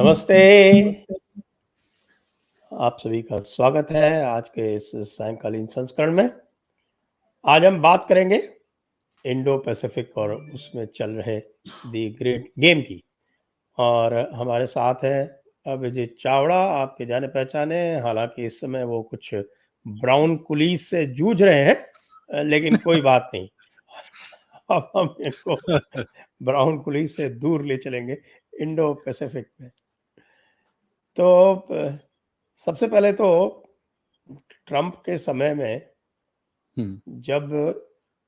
नमस्ते। आप सभी का स्वागत है आज के इस सायंकालीन संस्करण में। आज हम बात करेंगे इंडो पैसिफिक और उसमें चल रहे दी ग्रेट गेम की। और हमारे साथ है अभिजीत चावड़ा, आपके जाने पहचाने। हालांकि इस समय वो कुछ ब्राउन पुलिस से जूझ रहे हैं, लेकिन कोई बात नहीं। अब हम इनको ब्राउन पुलिस से दूर ले चलेंगे इंडो पैसिफिक में। तो सबसे पहले तो ट्रंप के समय में जब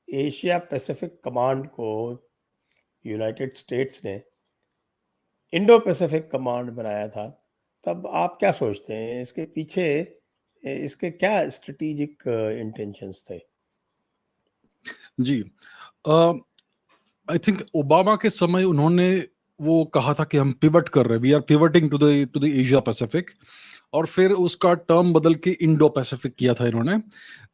एशिया पैसिफिक कमांड को यूनाइटेड स्टेट्स ने इंडो पैसिफिक कमांड बनाया था, तब आप क्या सोचते हैं इसके पीछे इसके क्या स्ट्रेटेजिक इंटेंशंस थे? जी, आई थिंक ओबामा के समय उन्होंने वो कहा था कि हम पिवट कर रहे हैं, we are pivoting to the Asia Pacific, और फिर उसका टर्म बदल के इंडो पैसिफिक किया था इन्होंने।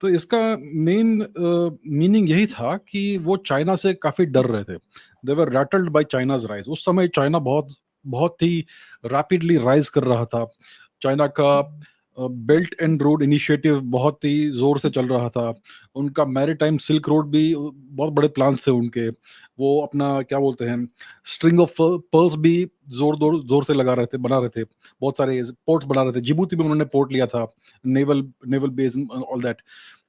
तो इसका मेन मीनिंग यही था कि वो चाइना से काफी डर रहे थे। दे वर रैटल्ड बाय चाइनाज राइज। उस समय चाइना बहुत बहुत ही रैपिडली राइज कर रहा था। चाइना का बेल्ट एंड रोड इनिशिएटिव बहुत ही जोर से चल रहा था। उनका मैरीटाइम सिल्क रोड भी बहुत बड़े प्लान्स थे उनके। वो अपना क्या बोलते हैं, स्ट्रिंग ऑफ पर्ल्स भी जोर से लगा रहे थे, बना रहे थे। बहुत सारे पोर्ट्स बना रहे थे। जिबूती में उन्होंने पोर्ट लिया था, नेवल बेस ऑल दैट।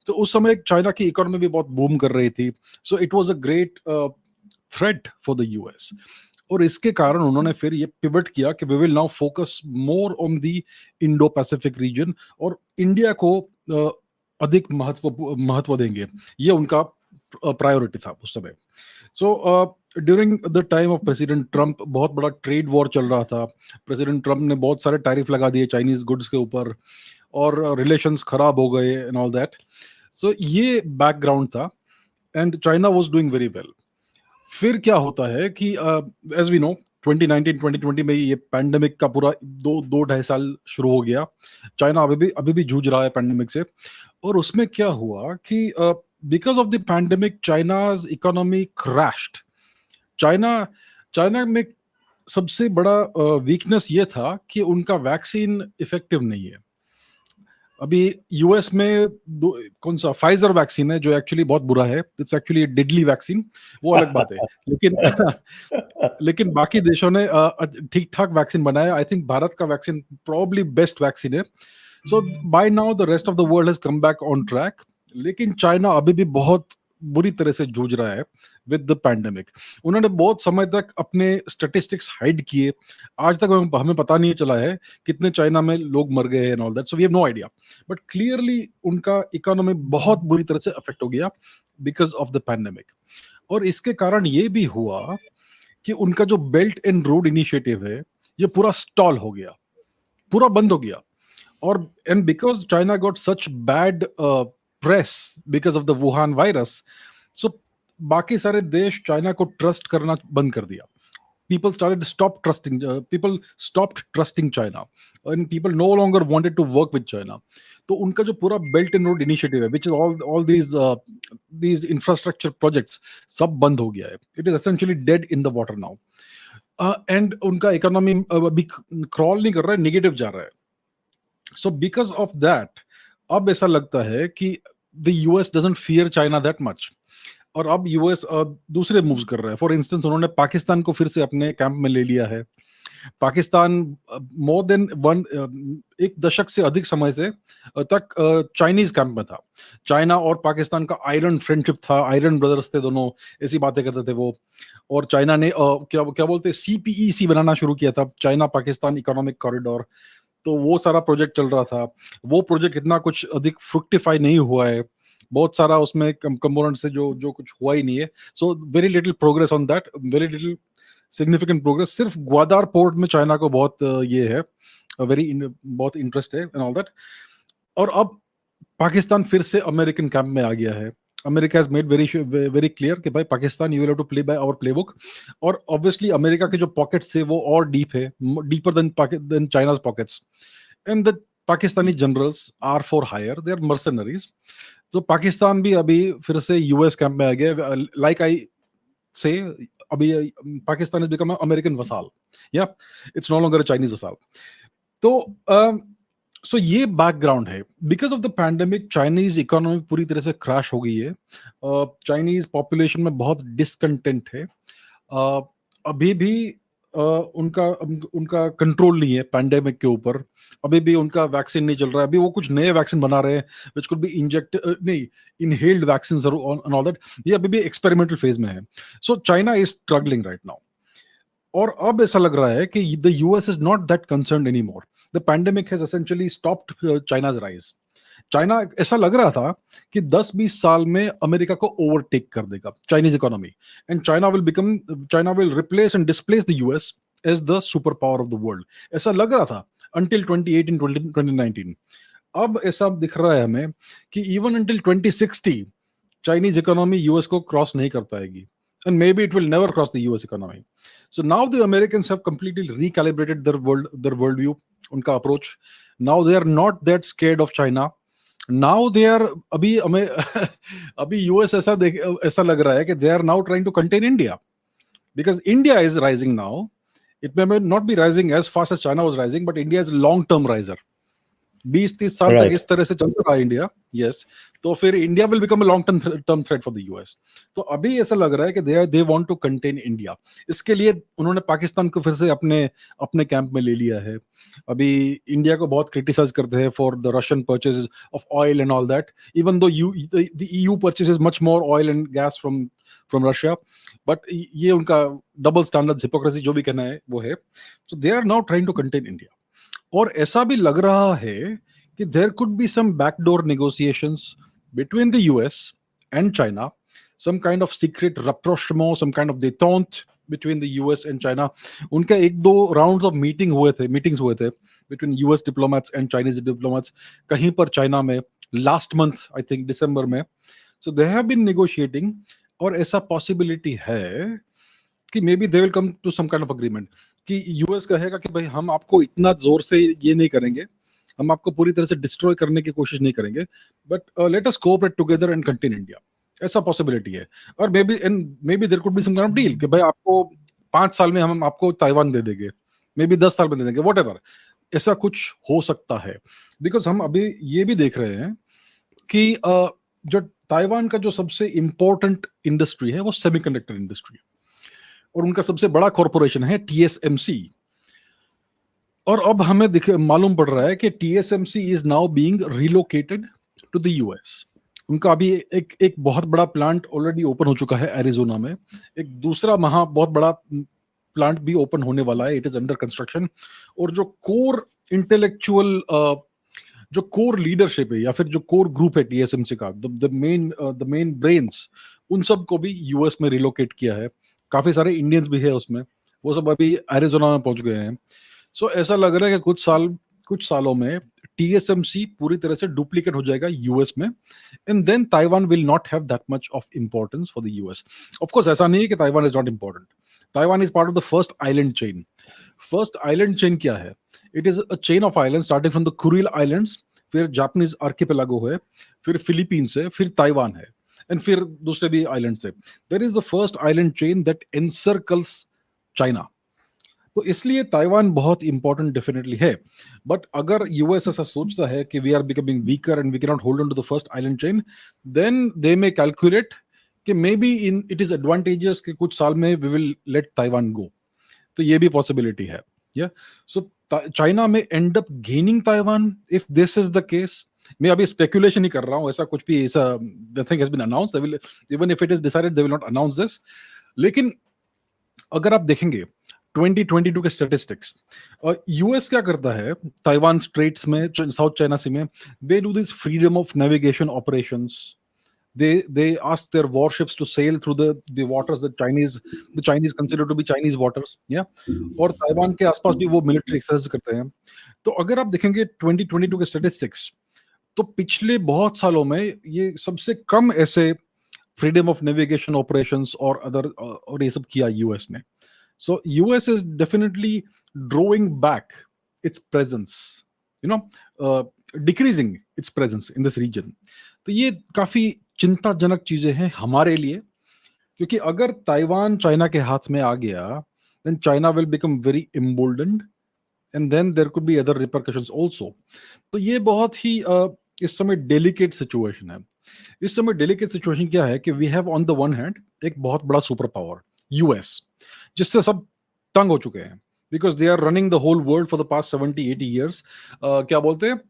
तो उस समय चाइना की इकोनॉमी भी बहुत बूम कर रही थी। So it was a great threat for the US. और इसके कारण उन्होंने फिर ये पिवट किया कि we will now focus more on the Indo Pacific region, और इंडिया को अधिक महत्व देंगे। ये उनका प्रायोरिटी था उस समय। So during the time of president Trump बहुत बड़ा ट्रेड वॉर चल रहा था। प्रेसिडेंट ट्रंप ने बहुत सारे टैरिफ लगा दिए चाइनीज गुड्स के ऊपर, और रिलेशंस खराब हो गए एंड ऑल दैट। सो ये बैकग्राउंड था, and China was doing very well. फिर क्या होता है कि एज वी नो 2019-2020 में ये पैंडेमिक का पूरा दो ढाई साल शुरू हो गया। चाइना अभी भी जूझ रहा है पैंडेमिक से। और उसमें क्या हुआ कि because of the pandemic China's economy crashed. China China में सबसे बड़ा वीकनेस ये था कि उनका वैक्सीन इफेक्टिव नहीं है। अभी यूएस में कौन सा फाइजर वैक्सीन है जो एक्चुअली बहुत बुरा है। इट्स एक्चुअली डेडली वैक्सीन, वो अलग बात है। लेकिन बाकी देशों ने ठीक ठाक वैक्सीन बनाया। आई थिंक भारत का वैक्सीन प्रोबब्ली बेस्ट वैक्सीन है। So by now the rest of the world has come back on track. लेकिन चाइना अभी भी बहुत बुरी तरह से जूझ रहा है विद द पैंडेमिक। उन्होंने बहुत समय तक अपने स्टैटिस्टिक्स हाइड किए। आज तक हमें पता नहीं चला है कितने चाइना में लोग मर गए and all that. So we have no idea. But clearly उनका इकोनॉमी बहुत बुरी तरह से अफेक्ट हो गया बिकॉज ऑफ द पैंडेमिक। और इसके कारण ये भी हुआ कि उनका जो बेल्ट एंड रोड इनिशिएटिव है ये पूरा स्टॉल हो गया, पूरा बंद हो गया। और and because China got such bad press because of the Wuhan virus, so बाकी सारे देश चाइना को ट्रस्ट करना बंद कर दिया। people stopped trusting China, and people no longer wanted to work with China. तो उनका जो पूरा बेल्ट एंड रोड इनिशिएटिव है, which is all these infrastructure projects, सब बंद हो गया है. It is essentially dead in the water now. And उनका इकोनॉमी अभी क्रॉल नहीं कर रहा है, नेगेटिव जा रहा है. सो बिकॉज ऑफ दैट अब ऐसा लगता है कि the US doesn't fear China that much, और अब यूएस दूसरे मूव्स कर रहा है. फॉर इंस्टेंस उन्होंने पाकिस्तान को फिर से अपने कैंप में ले लिया है. पाकिस्तान मोर देन एक दशक से अधिक समय से तक चाइनीज कैंप में था. चाइना और पाकिस्तान का आयरन फ्रेंडशिप था, आयरन ब्रदर्स थे दोनों, ऐसी बातें करते थे वो. और चाइना ने क्या बोलते CPEC बनाना शुरू किया था, चाइना पाकिस्तान इकोनॉमिक कॉरिडोर. तो वो सारा प्रोजेक्ट चल रहा था. वो प्रोजेक्ट इतना कुछ अधिक फ्रुक्टिफाई नहीं हुआ है. बहुत सारा उसमें कंपोनेंट से जो कुछ हुआ ही नहीं है. So very little progress on that, very little significant progress. सिर्फ ग्वादार पोर्ट में चाइना को बहुत ये है, बहुत इंटरेस्ट है एंड ऑल दैट. और अब पाकिस्तान फिर से अमेरिकन कैंप में आ गया है. America has made very clear कि भाई Pakistan you will have to play by our playbook. और ऑब्वियसली अमेरिका के जो पॉकेट्स थे वो और डीप है, deeper than China's pockets. And the Pakistani generals are for hire, they are mercenaries. तो पाकिस्तान भी अभी फिर से यूएस कैंप में आ गया. लाइक आई से अभी Pakistan is become American vassal, या it's no longer Chinese vassal. तो सो ये बैकग्राउंड है। Because of the pandemic Chinese economy पूरी तरह से क्रैश हो गई है। चाइनीज पॉपुलेशन में बहुत डिसकंटेंट है। अभी भी उनका उनका कंट्रोल नहीं है पैंडेमिक के ऊपर। अभी भी उनका वैक्सीन नहीं चल रहा है। अभी वो कुछ नए वैक्सीन बना रहे हैं विच कुड बी इंजेक्ट नहीं inhaled vaccine and all that. ये अभी भी एक्सपेरिमेंटल फेज में है। So China is struggling right now. और अब ऐसा लग रहा है कि the US is not that concerned any more. The pandemic has essentially stopped China's rise. China, ऐसा लग रहा था कि 10-20 साल में अमेरिका को ओवरटेक कर देगा Chinese economy, and China will replace and displace the US as the super power of the world. ऐसा लग रहा था अंटिल 2018-2019। अब ऐसा दिख रहा है हमें कि even until 2060 Chinese economy US को क्रॉस नहीं कर पाएगी, and maybe it will never cross the US economy. So now the Americans have completely recalibrated their worldview, उनका approach. Now they are not that scared of China. Now they are अभी हमें अभी US ऐसा लग रहा है कि they are now trying to contain India, because India is rising now. It may not be rising as fast as China was rising, but India is a long-term riser. 20-30 साल तक इस तरह से चलता रहा इंडिया, यस, तो फिर India will become a long term threat for the US. तो अभी ऐसा लग रहा है कि they want to contain India. इसके लिए उन्होंने पाकिस्तान को फिर से अपने कैंप में ले लिया है। अभी इंडिया को बहुत क्रिटिसाइज करते हैं for the Russian purchase of oil and all that, even though the EU purchases much more oil and gas from Russia, but ये उनका डबल स्टैंडर्ड, हिपोक्रेसी, जो भी कहना है वो है। So they are now trying to contain India. और ऐसा भी लग रहा है कि there could be some backdoor negotiations between the US and China, some kind of secret rapprochement, some kind of détente between the US and China. उनके 1-2 rounds of meetings हुए थे between US diplomats and Chinese diplomats कहीं पर China में last month, I think दिसंबर में। So they have been negotiating, और ऐसा पॉसिबिलिटी है कि may be they will come to some kind of agreement, कि यूएस कहेगा कि भाई हम आपको इतना जोर से ये नहीं करेंगे, हम आपको पूरी तरह से डिस्ट्रॉय करने की कोशिश नहीं करेंगे, but let us cooperate together and contain India. ऐसा पॉसिबिलिटी है। और maybe there could be some kind of deal कि भाई आपको 5 साल में हम आपको ताइवान दे देंगे, मे बी 10 साल में दे देंगे, व्हाटएवर, ऐसा कुछ हो सकता है। बिकॉज हम अभी ये भी देख रहे हैं कि जो ताइवान का जो सबसे इंपॉर्टेंट इंडस्ट्री है वो सेमीकंडक्टर इंडस्ट्री है, और उनका सबसे बड़ा कॉर्पोरेशन है TSMC। और अब हमें मालूम पड़ रहा है कि TSMC is now being relocated to the US. उनका अभी एक बहुत बड़ा प्लांट ऑलरेडी ओपन हो चुका है एरिजोना में। एक दूसरा बहुत बड़ा प्लांट भी ओपन होने वाला है, इट इज अंडर कंस्ट्रक्शन। और जो कोर इंटेलेक्चुअल जो कोर लीडरशिप है, या फिर जो कोर ग्रुप है TSMC का, द मेन ब्रेन्स, उन सब को भी यूएस में रिलोकेट किया है। काफी सारे इंडियंस भी है उसमें, वो सब अभी एरिजोना में पहुंच गए हैं। सो ऐसा लग रहा है कि कुछ सालों में TSMC पूरी तरह से डुप्लीकेट हो जाएगा यूएस में, and then Taiwan will not have that much of importance for the US. Of course ऐसा नहीं है कि Taiwan is not important. Taiwan is part of the first island chain. First island chain क्या है? It is a chain of island starting from the Kuril islands, फिर Japanese archipelago है, फिर Philippines है, फिर ताइवान है, एंड फिर दूसरे भी आइलैंड्स है। There is the first island chain that encircles China. तो इसलिए ताइवान बहुत इंपॉर्टेंट डेफिनेटली है। बट अगर यूएस ऐसा सोचता है कि we are becoming weaker and we can not hold on to the first island chain, then they may calculate कि मे बी इट इज एडवांटेजियस कि कुछ साल में we will let Taiwan go. तो ये भी पॉसिबिलिटी है। या सो चाइना में and up gaining Taiwan if this is the case. मैं अभी स्पेकुलेशन ही कर रहा हूं, ऐसा कुछ भी ऐसा nothing has been announced, even if it is decided they will not announce this. लेकिन अगर आप देखेंगे 2022 के स्टैटिस्टिक्स, यूएस क्या करता है ताइवान स्ट्रेट्स में, साउथ चाइना सी में, they do this freedom of navigation operations. They ask their warships to sail through the waters that the Chinese consider to be Chinese waters, और ताइवान के आसपास भी वो मिलिट्री एक्सरसाइज करते हैं। तो अगर आप देखेंगे 2022 के स्टैटिस्टिक्स, तो पिछले बहुत सालों में ये सबसे कम ऐसे फ्रीडम ऑफ नेविगेशन ऑपरेशंस और ये सब किया यूएस ने। So US is definitely drawing back its presence, decreasing its presence in this region. तो ये काफी चिंताजनक चीजें हैं हमारे लिए, क्योंकि अगर ताइवान चाइना के हाथ में आ गया, then China will become very emboldened and then there could be other repercussions also. तो ये बहुत ही इस समय डेलिकेट सिचुएशन है। इस समय डेलिकेट सिचुएशन क्या है कि we have on the one hand एक बहुत बड़ा सुपर पावर यूएस, जिससे सब तंग हो चुके हैं, because they are running the whole world for the past 70-80 years. क्या बोलते हैं,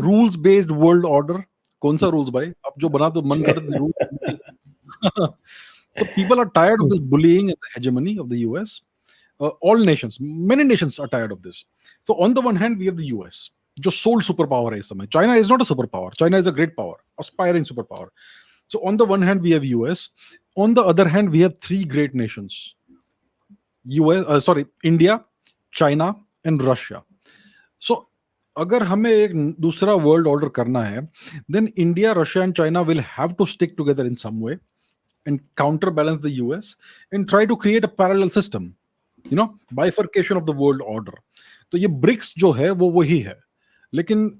रूल्स बेस्ड वर्ल्ड ऑर्डर। कौन सा रूल्स भाई, आप जो बना दो मन कर rule. So people are tired of this bullying and the hegemony of the US. All nations, many nations are tired of this. So on the one hand, we have the US, जो sole superpower है इस समय. China is not a superpower. China is a great power, aspiring superpower. So on the one hand, we have US. On the other hand, we have three great nations: India, China, and Russia. So अगर हमें एक दूसरा world order करना है, then India, Russia, and China will have to stick together in some way and counterbalance the US and try to create a parallel system, bifurcation of the world order. तो ये BRICS जो है वो वही है, लेकिन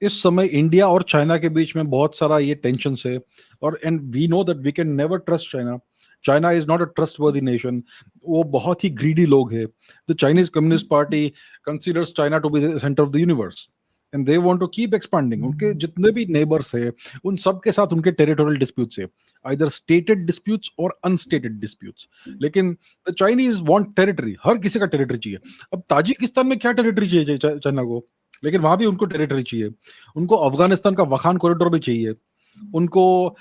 इस समय इंडिया और चाइना के बीच में बहुत सारा ये टेंशन है, और and we know that we can never trust China. China is not a trustworthy nation. वो बहुत ही ग्रीडी लोग हैं. The Chinese communist party considers China to be the centre of the universe and they want to keep expanding. उनके जितने भी neighbours है उन सब के साथ उनके टेरिटोरियल डिस्प्यूट्स है, आइदर स्टेटेड डिस्प्यूट्स और अनस्टेटेड डिस्प्यूट्स. लेकिन द चाइनीज वांट टेरिटरी. हर किसी का टेरिटरी चाहिए. अब ताजिकिस्तान में क्या टेरिटरी चाहिए चाइना को, लेकिन वहां भी उनको टेरिटरी चाहिए. उनको अफगानिस्तान का वखान कॉरिडोर भी चाहिए. उनको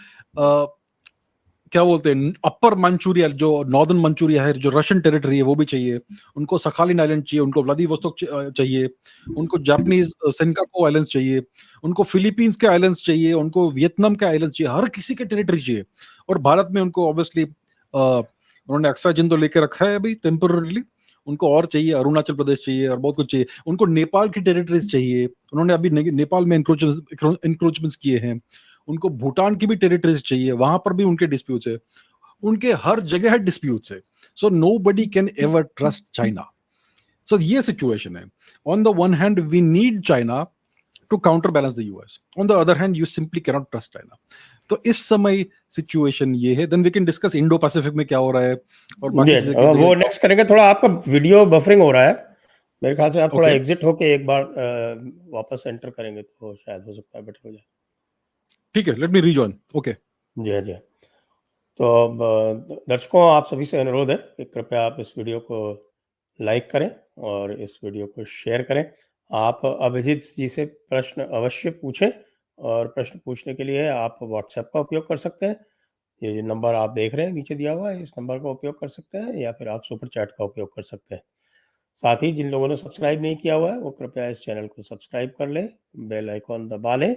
क्या बोलते हैं, अपर मंचूरिया, जो नॉर्दर्न मंचूरिया है, जो रशियन टेरिटरी है, वो भी चाहिए. उनको सखालिन आइलैंड चाहिए. उनको व्लादिवोस्तोक चाहिए. उनको जापानीज सेंकाकू आइलैंड्स चाहिए. उनको फिलीपींस के आइलैंड्स चाहिए. उनको वियतनाम के आइलैंड्स चाहिए. हर किसी के टेरिटरी चाहिए. और भारत में उनको ऑब्वियसली उन्होंने एक्स्ट्रा जिन तो लेके रखा है अभी टेम्पोररीली. उनको और चाहिए. अरुणाचल प्रदेश चाहिए और बहुत कुछ चाहिए. उनको नेपाल की टेरिटरीज चाहिए. उन्होंने अभी नेपाल में इंक्रोचमेंट्स किए हैं. उनको भूटान की भी टेरिटरीज चाहिए. वहां पर भी उनके डिस्प्यूट्स है. उनके हर जगह डिस्प्यूट्स है. So nobody can ever trust China. So ये सिचुएशन है. On the one hand we need China to counter balance the US. On the other hand you simply can not trust China. तो इस समय situation ये है. Then we can discuss Indo Pacific में क्या हो रहा है और बाकी वो नेक्स्ट करेंगे. थोड़ा आपका वीडियो बफरिंग हो रहा है मेरे ख्याल से. आप थोड़ा एग्जिट होके एक बार वापस एंटर करेंगे तो शायद हो सकता है बेटर हो जाए. ठीक है, लेट मी रीजॉइन. ओके जी जी. तो दर्शकों, आप सभी से अनुरोध है कि कृपया आप इस वीडियो को लाइक करें और इस वीडियो को शेयर करें. आप अभिजीत जी से प्रश्न अवश्य पूछें, और प्रश्न पूछने के लिए आप व्हाट्सएप का उपयोग कर सकते हैं. ये जो नंबर आप देख रहे हैं नीचे दिया हुआ है, इस नंबर का उपयोग कर सकते हैं, या फिर आप सुपर चैट का उपयोग कर सकते हैं. साथ ही जिन लोगों ने सब्सक्राइब नहीं किया हुआ है वो कृपया इस चैनल को सब्सक्राइब कर लें, बेल आइकॉन दबा लें,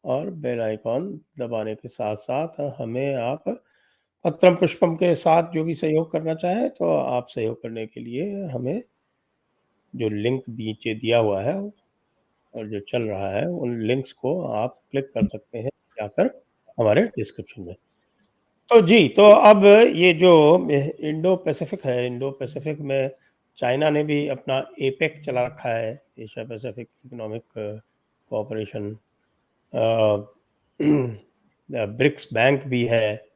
और बेल आइकॉन दबाने के साथ साथ हमें आप पत्रम पुष्पम के साथ जो भी सहयोग करना चाहें तो आप सहयोग करने के लिए हमें जो लिंक नीचे दिया हुआ है और जो चल रहा है उन लिंक्स को आप क्लिक कर सकते हैं जाकर हमारे डिस्क्रिप्शन में. तो जी, तो अब ये जो इंडो पैसिफिक है, इंडो पैसिफिक में चाइना ने भी अपना एपेक चला रखा है, Asia Pacific economic cooperation. BRICS bank भी है.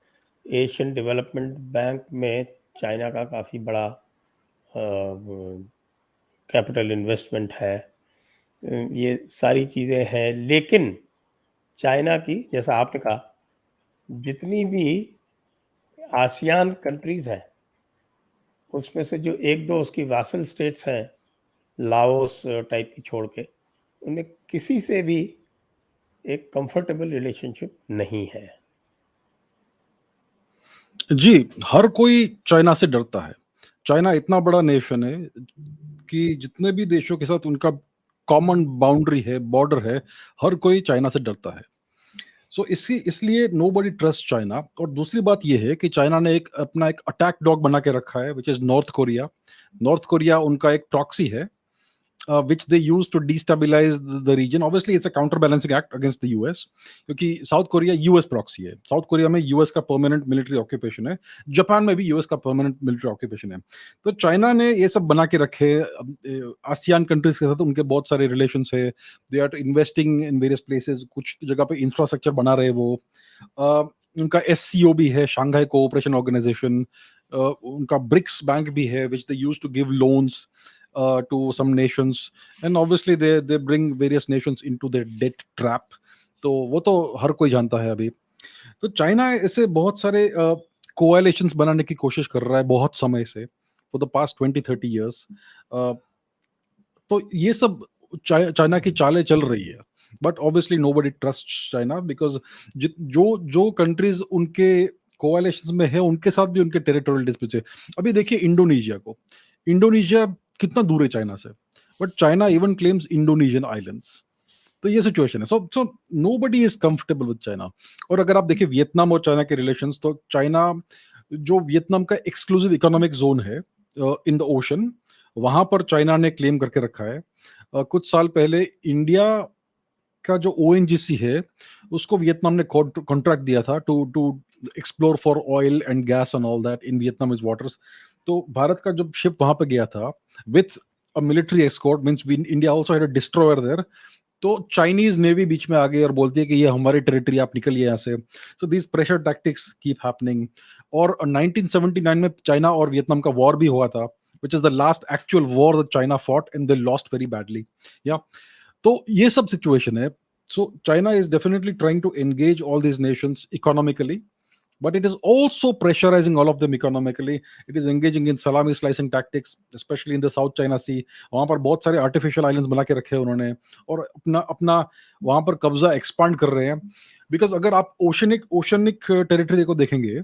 एशियन डेवलपमेंट बैंक में चाइना का काफ़ी बड़ा कैपिटल इन्वेस्टमेंट है. ये सारी चीज़ें हैं. लेकिन चाइना की, जैसा आपने कहा, जितनी भी आसियान कंट्रीज़ हैं उसमें से जो एक दो उसकी वासल स्टेट्स हैं, लाओस टाइप की छोड़ के, उनमें किसी से भी एक कंफर्टेबल रिलेशनशिप नहीं है. जी, हर कोई चाइना से डरता है. चाइना इतना बड़ा नेशन है कि जितने भी देशों के साथ उनका कॉमन बाउंड्री है, बॉर्डर है, हर कोई चाइना से डरता है. सो इसलिए नोबडी ट्रस्ट चाइना. और दूसरी बात यह है कि चाइना ने अपना एक अटैक डॉग बना के रखा है, which is north Korea. North Korea उनका एक प्रॉक्सी है, which they use to destabilize the region. Obviously, it's a counterbalancing act against the US, क्योंकि साउथ कोरिया US प्रॉक्सी है. साउथ कोरिया में US का परमानेंट मिलिट्री ऑक्यूपेशन है. Japan में भी US का परमानेंट मिलिट्री ऑक्यूपेशन है. तो चाइना ने ये सब बना के रखे. आसियान कंट्रीज के साथ उनके बहुत सारे रिलेशंस है. They are investing in various places. कुछ जगह पे इंफ्रास्ट्रक्चर बना रहे वो. उनका SCO भी है, शांघाई कोऑपरेशन ऑर्गेनाइजेशन, उनका ब्रिक्स बैंक भी है which they use to give loans to some nations, and obviously they bring various nations into their debt trap. तो वो तो हर कोई जानता है अभी। तो चाइना ऐसे बहुत सारे कोएलिशंस बनाने की कोशिश कर रहा है बहुत समय से, फॉर द पास्ट 20-30 years। तो ये सब चाइना की चालें चल रही है, but obviously nobody trust China because जो जो कंट्रीज उनके कोएलिशंस में है उनके साथ भी उनके टेरिटोरियल डिस्प्यूट है। अभी देखिए इंडोनेशिया को, इंडोनेशिया कितना दूर है चाइना से, but China even claims Indonesian islands. तो ये सिचुएशन है। So nobody is comfortable with China. और अगर आप देखिए वियतनाम और चाइना के रिलेशंस, तो चाइना जो वियतनाम का एक्सक्लूसिव इकोनॉमिक जोन है इन द ओशन, वहां पर चाइना ने क्लेम करके रखा है। कुछ साल पहले इंडिया का जो ONGC है उसको वियतनाम ने कॉन्ट्रैक्ट दिया था to to explore for oil and gas and all that in Vietnam is waters. तो भारत का जब शिप वहां पे गया था with a military escort, means India also had a destroyer there, तो चाइनीज नेवी बीच में आ गई और बोलती है कि ये हमारी टेरिटरी, आप निकलिए यहाँ से। So these pressure tactics keep happening. और 1979 में चाइना और वियतनाम का वॉर भी हुआ था, which is the last actual war that China fought and they lost very badly. Yeah. तो ये सब सिचुएशन है। So China is definitely trying to engage all these nations economically, but it is also pressurizing all of them economically. It is engaging in salami slicing tactics, especially in the South China Sea. वहां पर बहुत सारे artificial islands बना के रखे हैं उन्होंने, और अपना अपना वहां पर कब्जा एक्सपांड कर रहे हैं। बिकॉज अगर आप ओशनिक टेरिटरी को देखेंगे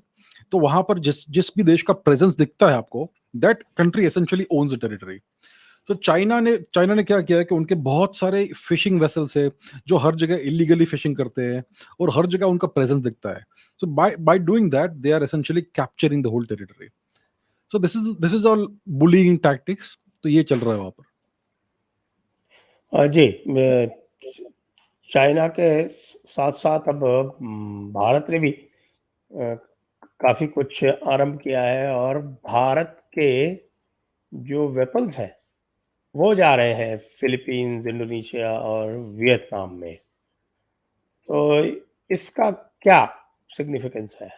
तो वहां पर जिस भी देश का प्रेजेंस दिखता है आपको, that country essentially owns the territory. तो चाइना ने क्या किया है कि उनके बहुत सारे फिशिंग वेसल्स है जो हर जगह इलीगली फिशिंग करते हैं और हर जगह उनका प्रेजेंस दिखता है। So by doing that they are essentially capturing the whole territory. So this is all bullying tactics. तो ये चल रहा है वहां पर। जी, चाइना के साथ साथ अब भारत ने भी काफ़ी कुछ आरंभ किया है, और भारत के जो वेपन्स हैं वो जा रहे हैं फिलीपींस, इंडोनेशिया और वियतनाम में। तो इसका क्या सिग्निफिकेंस है?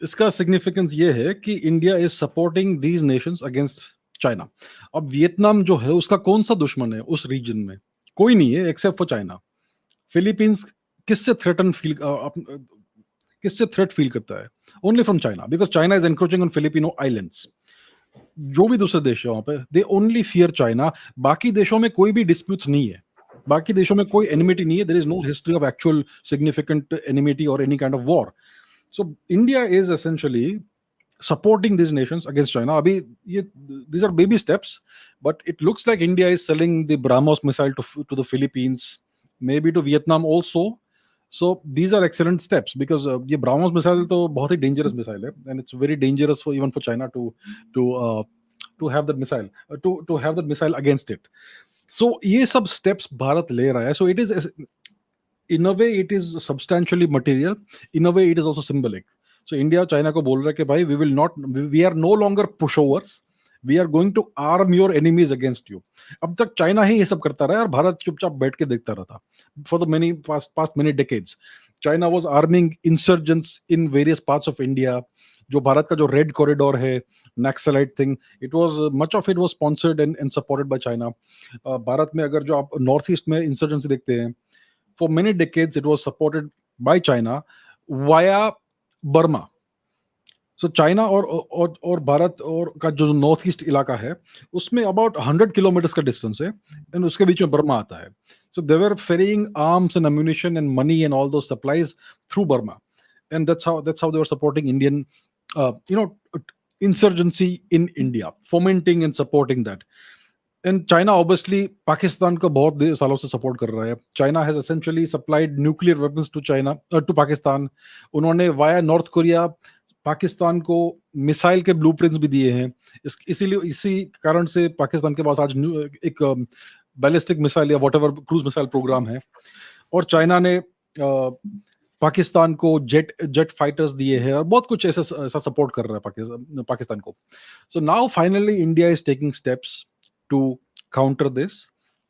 इसका सिग्निफिकेंस ये है कि India is supporting these Nations against China. अब वियतनाम जो है उसका कौन सा दुश्मन है उस रीजन में? कोई नहीं है एक्सेप्ट फॉर चाइना। फिलीपींस किससे थ्रेट फील करता है? Only from China, because China is encroaching on Filipino islands. जो भी दूसरे देश है वहां पे, दे ओनली फियर चाइना। बाकी देशों में कोई भी डिस्प्यूट्स नहीं है, बाकी देशों में कोई एनिमिटी नहीं है। There is no history of actual significant enmity or any kind of war. So India is essentially supporting these nations against China. Abhi, these are baby steps, but it looks like India is selling the BrahMos missile to the Philippines, maybe to Vietnam also. So these are excellent steps because ये BrahMos missile तो बहुत ही dangerous missile है, and it's very dangerous for even for China to have that missile, to have that missile against it. So ये सब steps Bharat ले रहा है. So it is, in a way it is substantially material, in a way it is also symbolic. So India China को बोल रहा है कि भाई we are no longer pushovers, we are going to arm your enemies against you. अब तक China ही ये सब करता रहा और भारत चुपचाप बैठ के देखता रहा था for the past many decades. China was arming insurgents in various parts of India. जो भारत का जो रेड कॉरिडोर है, naxalite thing, it was much of it was sponsored and supported by China. Bharat में अगर जो आप नॉर्थ ईस्ट में insurgency देखते हैं, for many decades it was supported by China via Burma. So China और भारत और का जो नॉर्थ ईस्ट इलाका है उसमें अबाउट 100 किलोमीटर का डिस्टेंस है, एंड उसके बीच में बर्मा आता है। So they were ferrying arms and ammunition and money and all those supplies through Burma, and that's how they were supporting Indian insurgency in India, fomenting and supporting that. And China obviously Pakistan को बहुत सालों से support कर रहा है। China has essentially supplied nuclear weapons to Pakistan. उन्होंने via north Korea Pakistan को missile के ब्लूप्रिंट्स भी दिए हैं। इसी कारण से पाकिस्तान के पास आज एक बैलिस्टिक मिसाइल या व्हाटएवर क्रूज मिसाइल प्रोग्राम है। और चाइना ने पाकिस्तान को जेट फाइटर्स दिए हैं और बहुत कुछ ऐसा सपोर्ट कर रहा है पाकिस्तान को। So now finally India is taking steps to counter this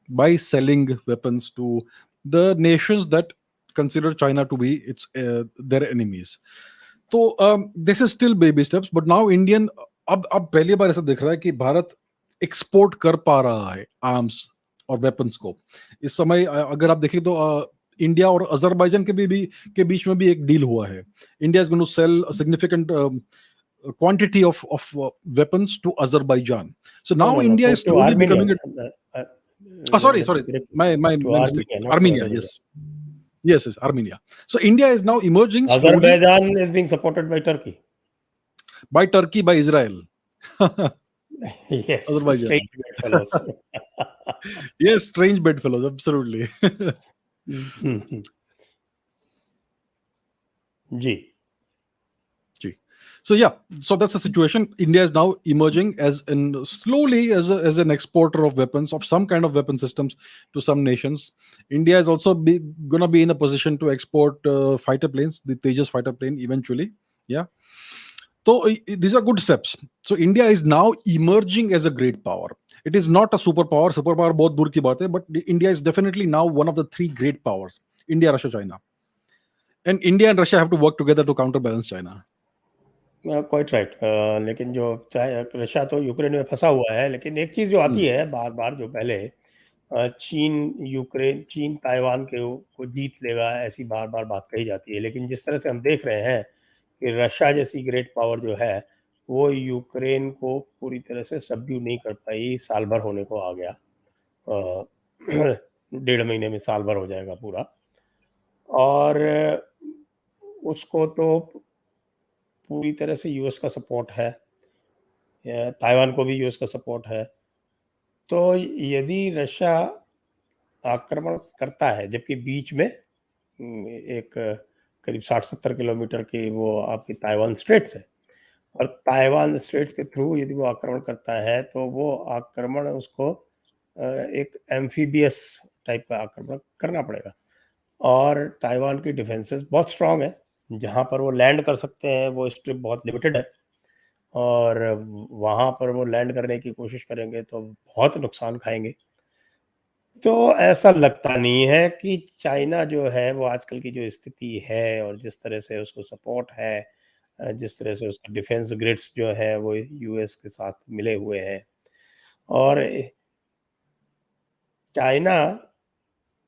by selling weapons to the nations that consider China to be its their enemies. तो this is still baby steps, but now Indian अब पहली बार ऐसा दिख रहा है कि Bharat export कर पा रहा है आर्म्स और वेपन्स को। इस समय अगर आप देखें तो इंडिया और अजरबैजान के बीच में भी एक डील हुआ है। India is going to sell a significant quantity of weapons to Azerbaijan. So now India is slowly becoming sorry, my mistake. Armenia, yes. Yes, Armenia. So India is now emerging slowly. Azerbaijan is being supported by Turkey. By Turkey, by Israel. Yes, Azerbaijan. strange bedfellows. Yes, strange bedfellows, absolutely. Ji. So yeah, so that's the situation. India is now emerging slowly as an exporter of weapons, of some kind of weapon systems to some nations. India is also gonna be in a position to export fighter planes, the Tejas fighter plane eventually. Yeah. So these are good steps. So India is now emerging as a great power. It is not a superpower. Superpower बहुत दूर की बात है, but India is definitely now one of the three great powers: India, Russia, China. And India and Russia have to work together to counterbalance China. Quite right. लेकिन जो चाहे Russia तो Ukraine में फंसा हुआ है, लेकिन एक चीज़ जो आती है बार बार, जो पहले चीन ताइवान को जीत लेगा, ऐसी बार बार बात कही जाती है, लेकिन जिस तरह से हम देख रहे हैं कि रशिया जैसी ग्रेट पावर जो है वो यूक्रेन को पूरी तरह से सबड्यू नहीं कर पाई। साल भर होने को आ गया, 1.5 महीने में साल भर हो जाएगा पूरा, और उसको तो पूरी तरह से यूएस का सपोर्ट है, ताइवान को भी यूएस का सपोर्ट है। तो यदि रशिया आक्रमण करता है, जबकि बीच में एक करीब 60-70 किलोमीटर की वो आपकी ताइवान स्ट्रेट्स है, और ताइवान स्ट्रेट्स के थ्रू यदि वो आक्रमण करता है तो वो आक्रमण उसको एक एम्फीबियस टाइप का आक्रमण करना पड़ेगा। और ताइवान की डिफेंसेस बहुत स्ट्रांग है, जहाँ पर वो लैंड कर सकते हैं वो स्ट्रिप बहुत लिमिटेड है, और वहाँ पर वो लैंड करने की कोशिश करेंगे तो बहुत नुकसान खाएंगे। तो ऐसा लगता नहीं है कि चाइना जो है वो आजकल की जो स्थिति है और जिस तरह से उसको सपोर्ट है, जिस तरह से उसका डिफेंस ग्रिड्स जो है वो यूएस के साथ मिले हुए हैं, और चाइना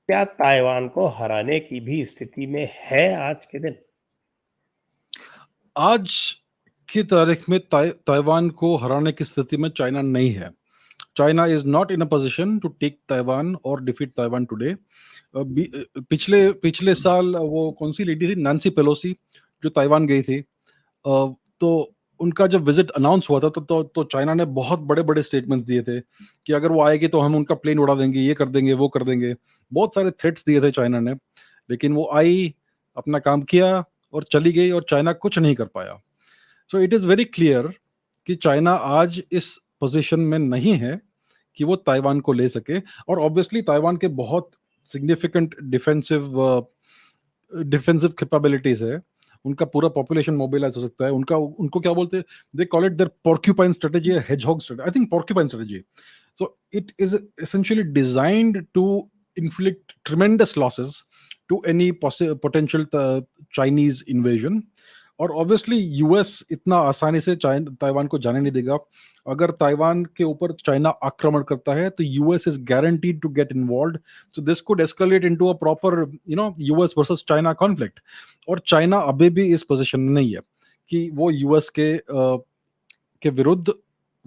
क्या ताइवान को हराने की भी स्थिति में है आज के दिन? आज की तारीख में ताइवान को हराने की स्थिति में चाइना नहीं है। China is not in a position to take Taiwan और डिफीट ताइवान टुडे। पिछले साल वो कौन सी लेडी थी, नैन्सी पेलोसी, जो ताइवान गई थी, तो उनका जब विजिट अनाउंस हुआ था तो चाइना ने बहुत बड़े बड़े स्टेटमेंट्स दिए थे कि अगर वो आएगी तो हम उनका प्लेन उड़ा देंगे, ये कर देंगे, वो कर देंगे। बहुत सारे थ्रेट्स दिए थे चाइना ने, लेकिन वो आई, अपना काम किया और चली गई, और चाइना कुछ नहीं कर पाया। सो इट इज वेरी क्लियर कि चाइना आज इस पोजीशन में नहीं है कि वो ताइवान को ले सके। और ऑब्वियसली ताइवान के बहुत सिग्निफिकेंट डिफेंसिव कैपेबिलिटीज है, उनका पूरा पॉपुलेशन मोबिलाइज हो सकता है। उनको क्या बोलते हैं, they call it their porcupine strategy, hedgehog strategy, I think porcupine strategy. So it is essentially designed to inflict tremendous losses to any potential Chinese invasion. और ऑब्वियसली यूएस इतना आसानी से ताइवान को जाने नहीं देगा। अगर ताइवान के ऊपर चाइना आक्रमण करता है तो US is guaranteed to get involved. So this could escalate into a proper US versus China conflict. और चाइना अभी भी इस पोजीशन में नहीं है कि वो यूएस के विरुद्ध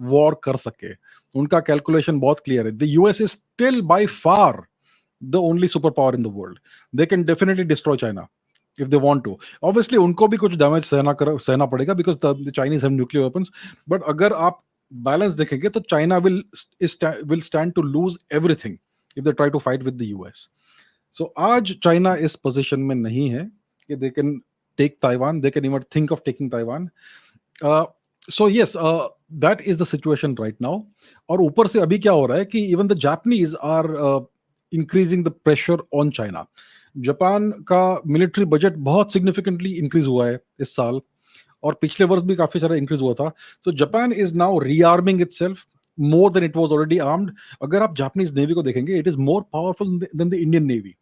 वॉर कर सके। उनका कैलकुलेशन बहुत क्लियर है। The US is still by far the only superpower in the world. They can definitely destroy China if they want to. Obviously उनको भी कुछ डैमेज सहना पड़ेगा because the Chinese have nuclear weapons. But अगर आप balance देखेंगे तो China will stand to lose everything if they try to fight with the US. So आज China इस पोजीशन में नहीं है कि they can take Taiwan, they can even think of taking Taiwan. So yes, that is the situation right now. और ऊपर से अभी क्या हो रहा है कि even the Japanese are increasing the pressure on China. Japan का मिलिट्री बजट बहुत सिग्निफिकेंटली इंक्रीज हुआ है इस साल, और पिछले वर्ष भी काफी सारा इंक्रीज हुआ था। So Japan is now rearming itself more than it was already armed. अगर आप जापानीज नेवी को देखेंगे, it is more powerful than the Indian navy.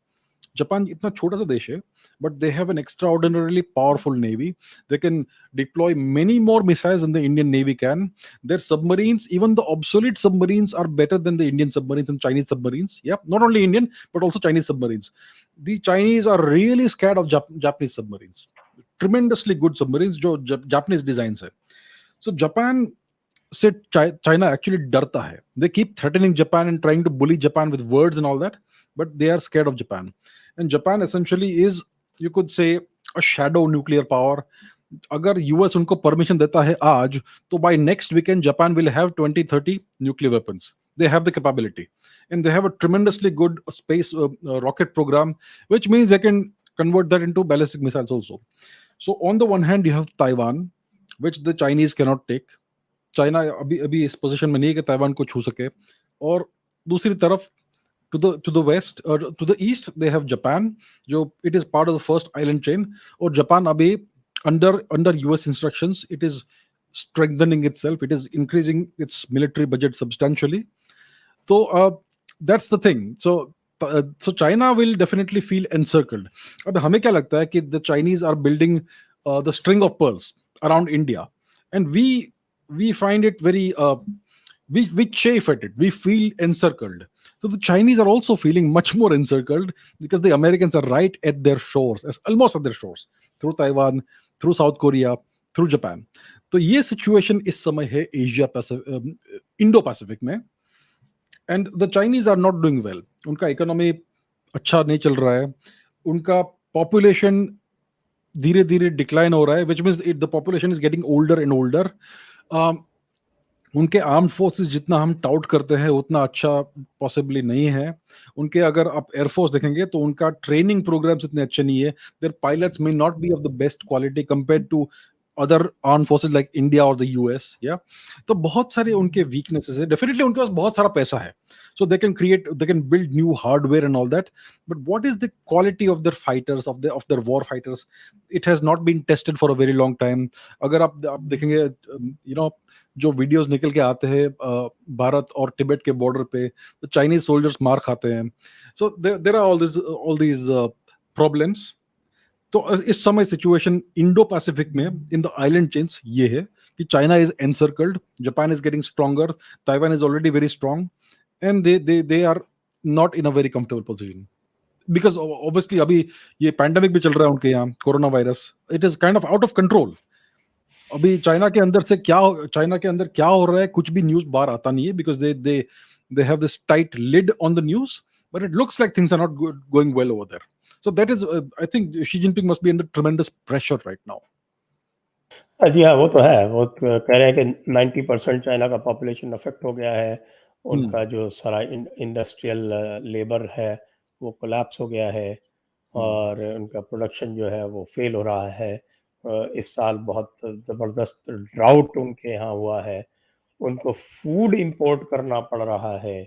Japan इतना छोटा सा देश है, but they have an extraordinarily powerful navy. They can deploy many more missiles than the Indian Navy can. Their submarines, even the obsolete submarines, are better than the Indian submarines and Chinese submarines. Yeah, not only Indian but also Chinese submarines. The Chinese are really scared of Japanese submarines. Tremendously good submarines जो Japanese designs है. So Japan से China actually डरता है. They keep threatening Japan and trying to bully Japan with words and all that, but they are scared of Japan. And Japan essentially is, you could say, a shadow nuclear power. अगर US उनको permission देता है आज, तो by next weekend Japan will have 20-30 nuclear weapons. They have the capability, and they have a tremendously good space rocket program, which means they can convert that into ballistic missiles also. So on the one hand you have Taiwan, which the Chinese cannot take. China अभी अभी इस position में नहीं है कि Taiwan को छू सके. और दूसरी तरफ to the west or to the east they have Japan, जो it is part of the first island chain. और जापान अभी under US instructions, it is strengthening itself, it is increasing its military budget substantially. So that's the thing. So China will definitely feel encircled. अब हमें क्या लगता है कि the Chinese are building the string of pearls around India, and we find it very we chafe at it. We feel encircled. So the Chinese are also feeling much more encircled because the Americans are right at their shores, almost at their shores, through Taiwan, through South Korea, through Japan. तो ये situation इस समय है Asia Indo Pacific में. And the Chinese are not doing well. उनका economy अच्छा नहीं चल रहा है. उनका पॉपुलेशन धीरे धीरे डिक्लाइन हो रहा है, which means the population is getting older and older. उनके आर्म्ड फोर्सेस जितना हम टाउट करते हैं उतना अच्छा पॉसिबली नहीं है. उनके अगर आप एयरफोर्स देखेंगे तो उनका ट्रेनिंग प्रोग्राम्स इतने अच्छे नहीं है. Their pilots may not be of the best quality compared to other arm forces like India और द यूएस. या तो बहुत सारे उनके वीकनेसेस है. डेफिनेटली उनके पास बहुत सारा पैसा है, so they can build new hardware and all that, but what is the quality of their fighters, of their war fighters? It has not been tested for a very long time. अगर आप देखेंगे जो videos निकल के आते हैं भारत और तिब्बत के बॉर्डर पे, तो चाइनीज सोल्जर्स मार खाते हैं. So there are all these problems. तो इस समय सिचुएशन इंडो पैसिफिक में इन द आइलैंड चेन्स ये है कि China is encircled, Japan is getting stronger, Taiwan is already very strong, and they are not in a very comfortable position because obviously अभी ये pandemic भी चल रहा है उनके यहाँ, corona virus. It is kind of out of control. अभी China के अंदर क्या हो रहा है कुछ भी न्यूज़ बाहर आता नहीं है because they have this tight lid on the news, but it looks like things are not going well over there. So that is I think Xi Jinping must be under tremendous pressure right now. जी हाँ, वो तो है. वो कह रहे हैं कि 90% China का पॉपुलेशन अफेक्ट हो गया है. उनका जो सारा इंडस्ट्रियल लेबर है वो कोलैप्स हो गया है, और उनका प्रोडक्शन जो है वो फेल हो रहा है. इस साल बहुत ज़बरदस्त ड्राउट उनके यहाँ हुआ है. उनको फूड इंपोर्ट करना पड़ रहा है.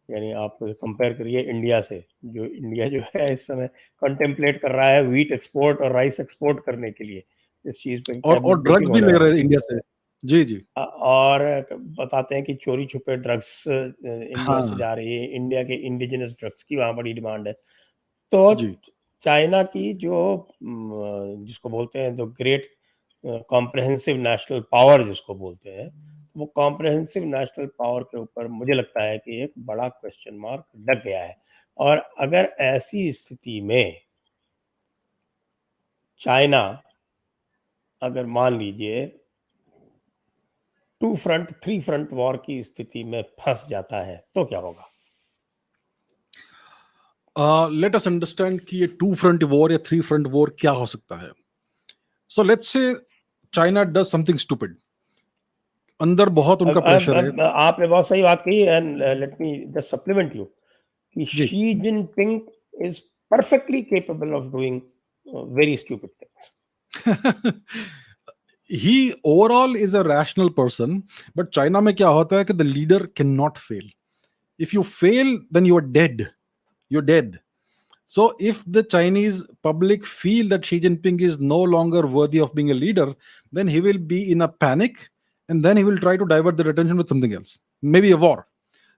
यानी आप कंपेयर करिए इंडिया से, जो इंडिया जो है इस समय कंटेम्पलेट कर रहा है व्हीट एक्सपोर्ट और राइस एक्सपोर्ट करने के लिए. इस चीज़ पे और ड्रग्स भी ले रहे हैं इंडिया से. जी जी. और बताते हैं कि चोरी छुपे ड्रग्स इंडिया से जा रही है. इंडिया के इंडिजिनस ड्रग्स की वहाँ बड़ी डिमांड है. तो चाइना की जो जिसको बोलते हैं the great comprehensive national power जिसको बोलते हैं, वो कॉम्प्रहेंसिव नेशनल पावर के ऊपर मुझे लगता है कि एक बड़ा क्वेश्चन मार्क लग गया है. और अगर ऐसी स्थिति में चाइना अगर मान लीजिए 2 फ्रंट 3 फ्रंट वॉर की स्थिति में फंस जाता है तो क्या होगा? लेट अस अंडरस्टैंड कि ये 2 फ्रंट वॉर या 3 फ्रंट वॉर क्या हो सकता है. So let's say China does something stupid. अंदर बहुत उनका प्रेशर है. आपने बहुत सही बात कही. And let me just supplement you कि Xi Jinping is perfectly capable of doing very stupid things. He overall is a rational person, but China में क्या होता है कि the leader cannot fail. If you fail, then you are dead. You're dead. So if the Chinese public feel that Xi Jinping is no longer worthy of being a leader, then he will be in a panic, and then he will try to divert their attention with something else, maybe a war.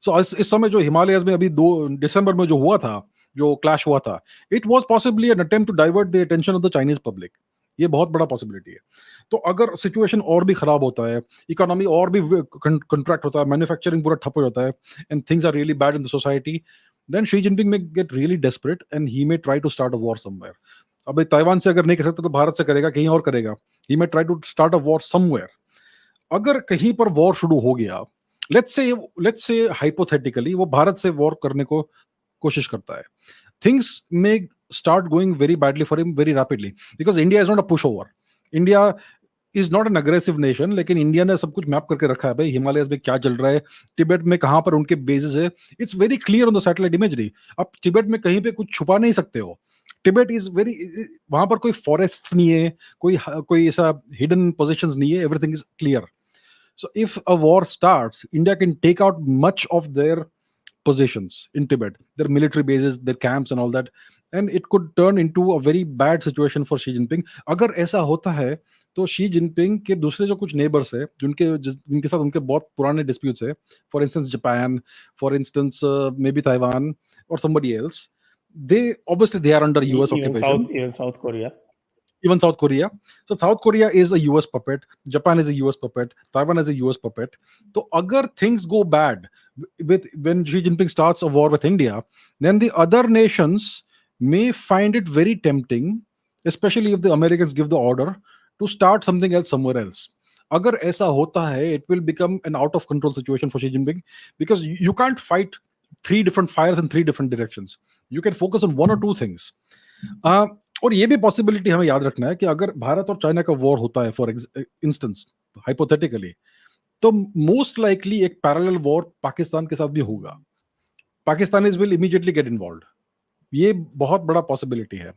So इस समय जो Himalayas में अभी 2 दिसंबर में जो हुआ था, जो क्लैश हुआ था, it was possibly an attempt to divert the attention of the Chinese public. ये बहुत बड़ा पॉसिबिलिटी है। तो अगर सिचुएशन और भी खराब होता है, इकोनॉमी और भी कंट्रैक्ट होता है, मैन्युफैक्चरिंग पूरा ठप हो जाता है, and things are really bad in the society, then Xi Jinping may get really desperate and he may try to start a war somewhere. अब ताइवान से अगर नहीं कर सकता तो भारत से करेगा, कहीं और करेगा। He may try to start a war somewhere. अगर कहीं पर वॉर शुरू हो गया, लेट्स से हाइपोथेटिकली वो भारत से वॉर करने को कोशिश करता है, things may start going very badly for him very rapidly, because India is not a pushover. India is not an aggressive nation, लेकिन इंडिया ने सब कुछ मैप करके रखा है भाई, हिमालयस में क्या चल रहा है, तिब्बत में कहां पर उनके बेसेस है, it's very clear on the satellite imagery. आप तिब्बत में कहीं पे कुछ छुपा नहीं सकते हो। तिब्बत इज वेरी, वहां पर कोई फॉरेस्ट नहीं है, कोई ऐसा हिडन पोजिशंस नहीं है, everything is clear. So if a war starts, India can take out much of their positions in Tibet, their military bases, their camps and all that, and it could turn into a very bad situation for Xi Jinping. अगर ऐसा होता है तो Xi Jinping के दूसरे जो कुछ neighbours है, जिनके साथ उनके बहुत पुराने डिस्प्यूट्स है, for instance Japan, for instance may be Taiwan और somebody else, they obviously they are under US occupation. Even South Korea. Even South Korea. So South Korea is a US puppet, Japan is a US puppet, Taiwan is a US puppet. So agar things go bad when Xi Jinping starts a war with India, then the other nations may find it very tempting, especially if the Americans give the order, to start something else somewhere else. Agar aisa hota hai, it will become an out of control situation for Xi Jinping, because you can't fight three different fires in three different directions. You can focus on one or two things. और ये भी possibility हमें याद रखना है कि अगर भारत और चाइना का वॉर होता है, फॉर इंस्टेंस हाइपोथेटिकली, तो मोस्ट लाइकली एक पैरेलल वॉर पाकिस्तान के साथ भी होगा। Pakistanis will immediately get involve. ये बहुत बड़ा पॉसिबिलिटी है।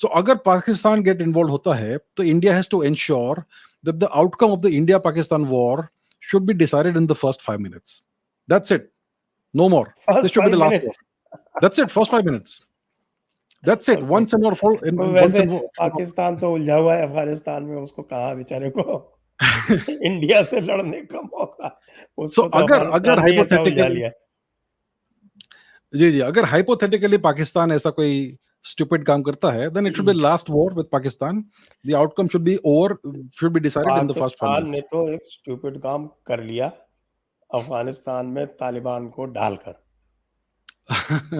सो अगर पाकिस्तान गेट इन्वॉल्व होता है तो India has to ensure that the outcome of the India Pakistan war should be decided in the first 5 minutes. That's it, no more. This should be the last war. That's it, first 5 minutes. That's it. Once and for all. वैसे पाकिस्तान तो उलझा हुआ है अफगानिस्तान में, उसको कहा बेचारे को इंडिया से लड़ने का मौका। उसको तो अगर हाइपोथेटिकली, जी अगर हाइपोथेटिकली पाकिस्तान ऐसा कोई स्टूपिड काम करता है, then it should be last war with Pakistan. The outcome should be over, should be decided in the first 5 minutes. Pakistan ने तो एक स्टूपिड काम कर लिया अफगानिस्तान में तालिबान को डालकर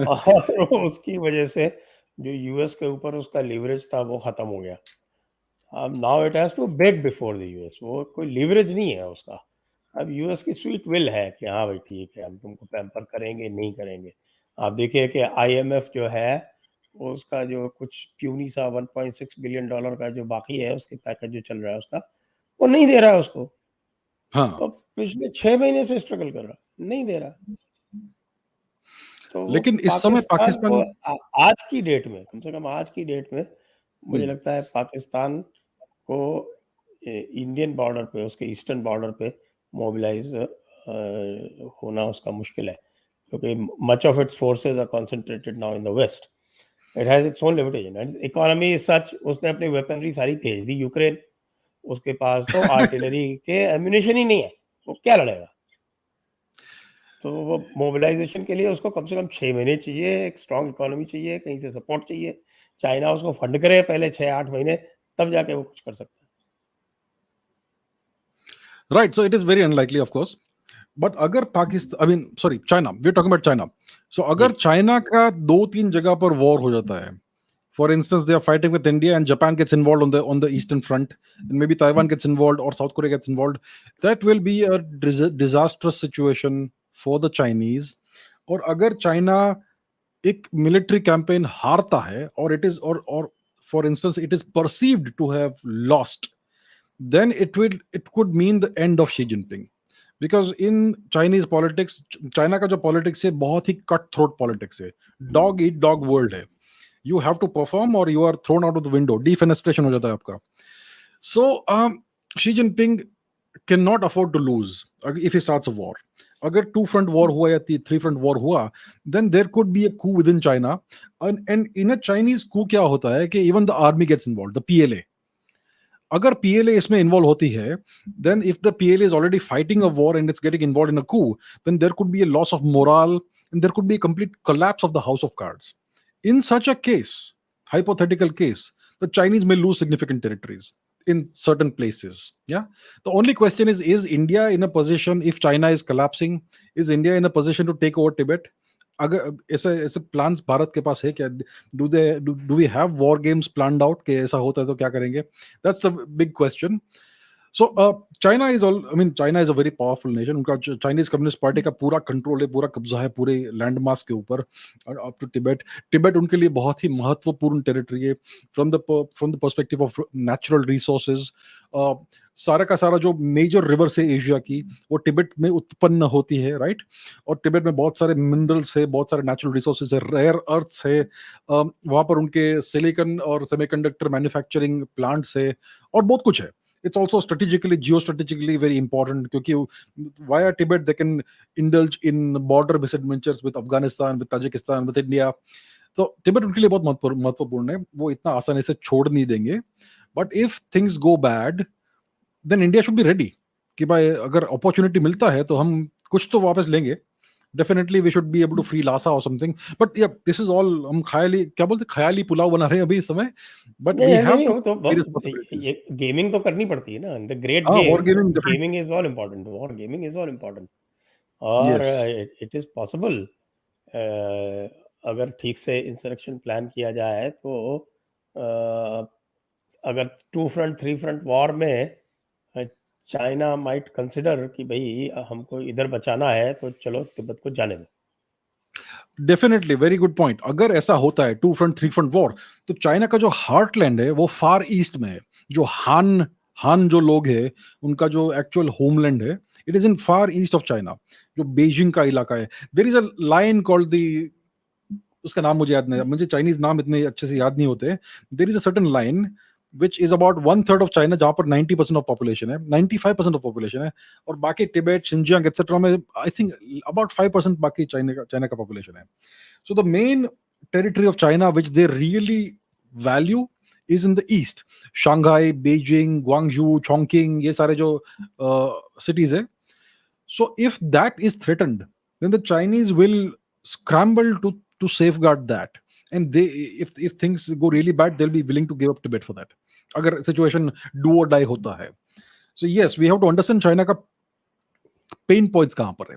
और उसकी वजह से जो यूएस के ऊपर उसका लीवरेज था वो खत्म हो गया। अब now it has to beg before the US. वो कोई लीवरेज नहीं है उसका। अब यूएस की स्वीट विल है कि हाँ भाई ठीक है, हम तुमको पैम्पर करेंगे, नहीं करेंगे। आप देखिए कि आईएमएफ जो है उसका जो कुछ प्यूनी सा $1.6 बिलियन का जो बाकी है उसके पैकेज जो चल रहा है उसका, वो नहीं दे रहा है उसको। हाँ। तो पिछले 6 महीने से स्ट्रगल कर रहा, नहीं दे रहा। तो लेकिन इस समय पाकिस्तान आज की डेट में, कम से कम आज की डेट में मुझे लगता है पाकिस्तान को इंडियन बॉर्डर पे, उसके ईस्टर्न बॉर्डर पे मोबिलाइज होना उसका मुश्किल है, क्योंकि much of its forces are concentrated now in the west. It has its own limitation and economy is such. उसने अपनी वेपनरी सारी भेज दी यूक्रेन। उसके पास तो आर्टिलरी के एम्यूनिशन ही नहीं है, वो क्या लड़ेगा। तो वो मोबिलाइजेशन के लिए उसको कम से कम 6 महीने चाहिए, एक स्ट्रॉन्ग इकोनॉमी चाहिए, कहीं से सपोर्ट चाहिए, चाइना उसको फंड करे पहले 6-8 महीने, तब जाके वो कुछ कर सकता है। Right, so it is very unlikely of course, but अगर Pakistan, I mean sorry China, we are talking about China. So अगर चाइना का 2-3 जगह पर वॉर हो जाता है, for instance they are fighting with India and Japan gets involved on the eastern front, and maybe Taiwan gets involved or South Korea gets involved, that will be a disastrous situation for the Chinese. और अगर China एक military campaign हारता है और it is और for instance it is perceived to have lost, then it could mean the end of Xi Jinping, because in Chinese politics, China का जो politics है बहुत ही कट थ्रोट पॉलिटिक्स है, डॉग ईट डॉग वर्ल्ड है। You have to perform or you are thrown out of the window, defenestration हो जाता है आपका। So Xi Jinping cannot afford to lose if he starts a war. अगर 2 front war हुआ या 3 front war हुआ, then there could be a coup within China, and in a Chinese coup क्या होता है कि even the army gets involved, the PLA. अगर PLA इसमें इन्वॉल्व होती है, then if the PLA is already fighting a war and it's getting involved in a coup, then there could be a loss of morale and there could be a complete collapse of the house of cards. In such a case, hypothetical case, the Chinese may lose significant territories in certain places. Yeah. The only question is India in a position, if China is collapsing, is India in a position to take over Tibet? अगर ऐसे ऐसे plans Bharat के पास है क्या? Do we have war games planned out कि ऐसा होता है तो क्या करेंगे? That's the big question. So China is all, I mean, China is a very powerful nation. उनका चाइनीज कम्युनिस्ट पार्टी का पूरा कंट्रोल है, पूरा कब्जा है पूरे लैंड मास के ऊपर अप टू टिबेट. टिबेट उनके लिए बहुत ही महत्वपूर्ण टेरिटरी है from the perspective of natural resources. सारा का सारा जो मेजर रिवर्स है एशिया की, वो टिबेट में उत्पन्न होती है, राइट? और टिबेट में बहुत सारे मिनरल्स है, बहुत सारे नेचुरल रिसोर्सेज है, रेयर अर्थ्स है. वहां पर उनके सिलिकॉन और सेमीकंडक्टर मैन्युफैक्चरिंग प्लांट्स है और बहुत कुछ है. It's also strategically, geostrategically very important क्योंकि via Tibet they can indulge in border misadventures with Afghanistan, with Tajikistan, with India. तो टिबेट उनके लिए बहुत महत्वपूर्ण है, वो इतना आसानी से छोड़ नहीं देंगे. But if things go bad then India should be ready कि भाई अगर अपॉर्चुनिटी मिलता है तो हम कुछ तो वापस लेंगे. Definitely we should be able to free Lhasa और समथिंग. बट या दिस इज ऑल, हम ख्याली, क्या बोलते, ख्याली पुलाव बना रहे हैं अभी इस समय. बट वी हैव नहीं, टू वो तो ये गेमिंग तो करनी पड़ती है ना. The great war game, gaming. Gaming is all important. War gaming is all important. और इट इज पॉसिबल, अगर ठीक से इंसरेक्शन प्लान किया जाए तो अगर 2 फ्रंट 3 फ्रंट वॉर में चाइना माइट कंसिडर कि भाई हमको इधर बचाना है तो चलो तिब्बत को जाने दो. Definitely, very good point. अगर ऐसा होता है 2 फ्रंट 3 फ्रंट वॉर, तो चाइना का जो हार्टलैंड है वो फार ईस्ट में है. जो हान जो लोग हैं, उनका जो एक्चुअल होमलैंड है, it is in far east of China, जो बीजिंग का इलाका है. There is a line called the, उसका नाम मुझे याद नहीं, मुझे चाइनीज नाम इतने अच्छे से याद नहीं होते. There is a certain line which is about 1/3 of China, जहां पर 90% of population है, 95% of population है, और बाकी टिबेट, शिनजियांग एक्सेट्रा में आई थिंक about 5% बाकी चाइना का population है. So the main territory of China which they really value is in the east. Shanghai, Beijing, Guangzhou, Chongqing, ये सारे जो cities है. So if that is threatened, then the Chinese will scramble to safeguard that. And they, if things go really bad, they'll be willing to give up Tibet for that. अगर situation do or die होता है. So yes, we have to understand China का pain points कहाँ पर है.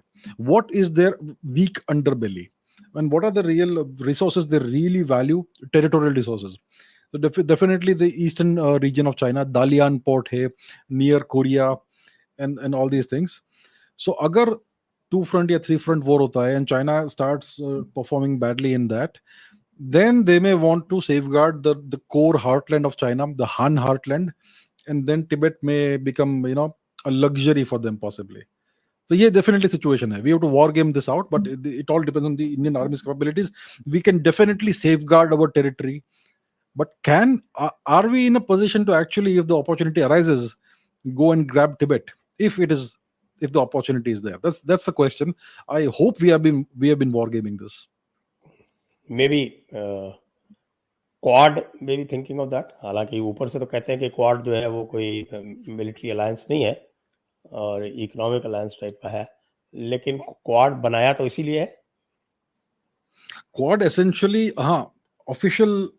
What is their weak underbelly? And what are the real resources they really value? Territorial resources. So definitely the eastern region of China, Dalian port है, near Korea, and all these things. So अगर 2 front या 3 front war होता है and China starts performing badly in that, then they may want to safeguard the core heartland of China, the Han heartland, and then Tibet may become, a luxury for them possibly. So yeah, definitely situation hai. We have to war game this out, but it all depends on the Indian Army's capabilities. We can definitely safeguard our territory, but are we in a position to actually, if the opportunity arises, go and grab Tibet? If the opportunity is there, that's the question. I hope we have been wargaming this. Maybe quad may be thinking of that. हालांकि ऊपर से तो कहते हैं कि quad जो है वो कोई मिलिट्री अलायंस नहीं है और इकोनॉमिक अलायंस टाइप का है, लेकिन क्वाड बनाया तो इसीलिए है. क्वाड एसेंशियली, हाँ, ऑफिशियल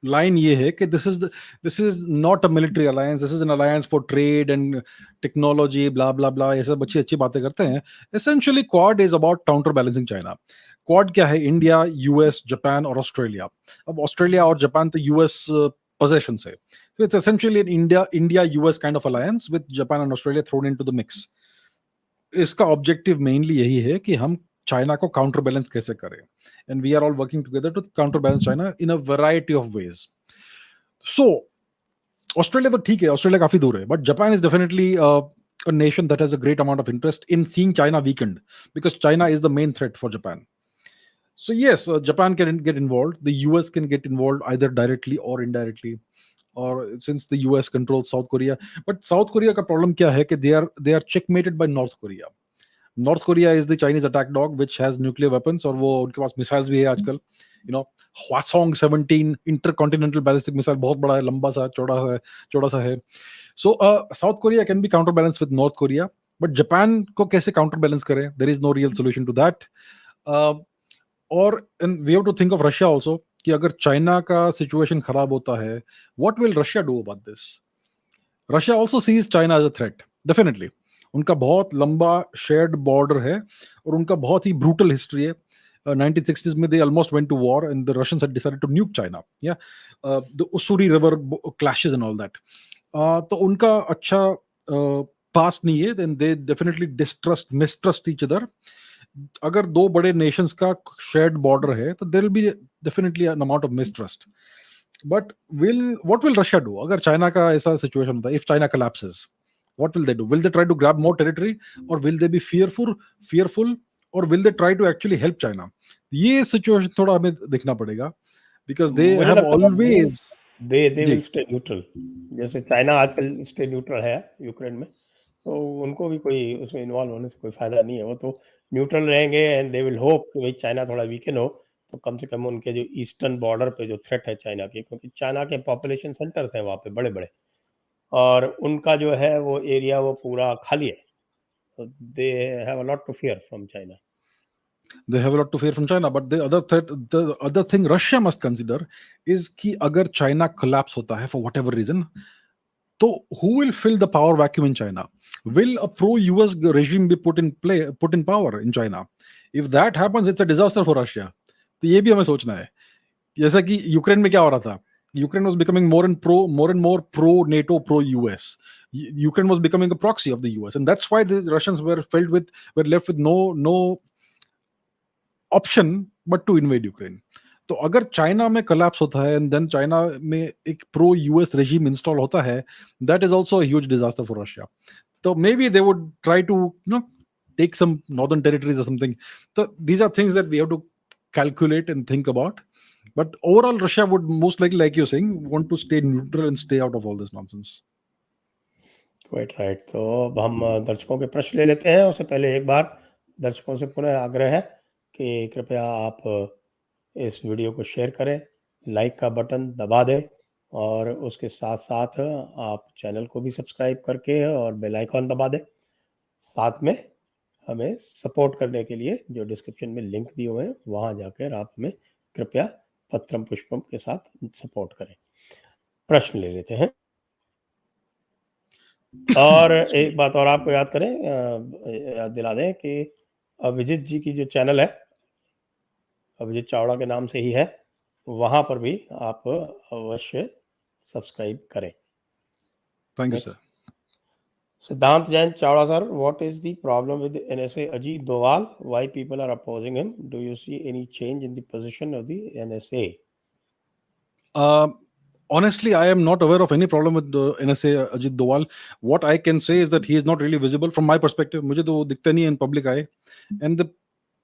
लाइन ये है कि this is not a military alliance, this is an alliance for trade and technology, blah blah blah, ये सब अच्छी बातें करते हैं. Essentially Quad is about counter balancing China. Quad क्या है? इंडिया, यूएस, जापान और ऑस्ट्रेलिया. अब ऑस्ट्रेलिया और जापान तो यूएस पोजेशन है, so it's essentially an India US kind of alliance with Japan and Australia thrown into the mix. इसका objective mainly यही है कि हम चाइना को काउंटर बैलेंस कैसे करें, and we are all working together to counter balance China in a variety of ways. So Australia तो ठीक है, ऑस्ट्रेलिया काफी दूर है, but Japan is definitely a nation that has a great amount of interest in seeing China weakened, because China is the main threat for Japan. So yes, Japan can get involved, the US can get involved either directly or indirectly, or since the US controls South Korea. But South Korea का problem क्या है कि they are checkmated by North Korea. North Korea is the Chinese attack dog which has nuclear weapons, और वो उनके पास missiles भी है आजकल. Hwasong 17 intercontinental ballistic missile, बहुत बड़ा है, लंबा सा, चौड़ा सा है. So South Korea can be counterbalanced with North Korea, but Japan को कैसे counterbalance करें? There is no real solution to that. And we have to think of Russia also. कि अगर चाइना का सिचुएशन खराब होता है, what will Russia do about this? Russia also sees China as a threat, definitely. उनका बहुत लंबा shared border है और उनका बहुत ही ब्रूटल हिस्ट्री है। 1960s में they almost went to war and the Russians had decided to nuke China, या the Ussuri river clashes and all that. तो उनका अच्छा पास्ट नहीं है, then they definitely mistrust each other. अगर दो बड़े नेशंस का शेयर्ड बॉर्डर है तो there will be definitely an amount of mistrust. But what will Russia do अगर चाइना का ऐसा सिचुएशन होता है? If China collapses, what will they do? Will they try to grab more territory, or will they be fearful, or will they try to actually help China? ये situation थोड़ा हमें देखना पड़ेगा, because they मुझे have लगता है always they जी will stay neutral. जैसे चाइना आजकल स्टे न्यूट्रल है यूक्रेन में, तो उनको भी कोई उसमें इन्वॉल्व होने से कोई फायदा नहीं है। वो तो न्यूट्रल रहेंगे एंड दे विल होप कि भाई चाइना थोड़ा वीकन हो, तो कम से कम उनके जो ईस्टर्न बॉर्डर पे जो थ्रेट है चाइना के, क्योंकि चाइना के पॉपुलेशन सेंटर्स हैं वहाँ पे बड़े बड़े, और उनका जो है वो एरिया वो पूरा खाली है, तो they have a lot to fear from China. they have a lot to fear from China, but the other thing Russia must consider is कि अगर China collapse होता है for whatever reason, तो who will fill the power vacuum in China? Will a pro-US regime be put in power in China? If that happens, it's a disaster for Russia. तो ये भी हमें सोचना है। जैसा कि यूक्रेन में क्या हो रहा था, Ukraine was becoming more and more pro NATO, pro US. Ukraine was becoming a proxy of the US, and that's why the Russians were left with no option but to invade Ukraine. तो अगर China में collapse होता है and then China में एक pro US regime install होता है, that is also a huge disaster for Russia. तो maybe they would try to take some northern territories or something. तो these are things that we have to calculate and think about, but overall Russia would most likely, like you're saying, want to stay neutral and stay out of all this nonsense. Quite right. तो अब हम दर्शकों के प्रश्न ले लेते हैं। उससे पहले एक बार दर्शकों से पुनः आग्रह है कि कृपया आप इस वीडियो को शेयर करें, लाइक का बटन दबा दें, और उसके साथ साथ आप चैनल को भी सब्सक्राइब करके और बेल आइकॉन दबा दें। साथ में हमें सपोर्ट करने के लिए जो डिस्क्रिप्शन में लिंक दिए हुए हैं वहाँ जाकर आप हमें कृपया पत्रम पुष्पम के साथ सपोर्ट करें। प्रश्न ले लेते हैं। और एक बात और आपको याद करें, याद दिला दें कि अभिजीत जी की जो चैनल है, अभिजीत चावड़ा के नाम से ही है, वहाँ पर भी आप अवश्य सब्सक्राइब करें। Thank you sir. Siddhant Jain Chawda sir, what is the problem with NSA Ajit Doval? Why people are opposing him? Do you see any change in the position of the NSA? Honestly, I am not aware of any problem with the NSA Ajit Doval. What I can say is that he is not really visible from my perspective. मुझे तो दिखता नहीं है in public eye. And the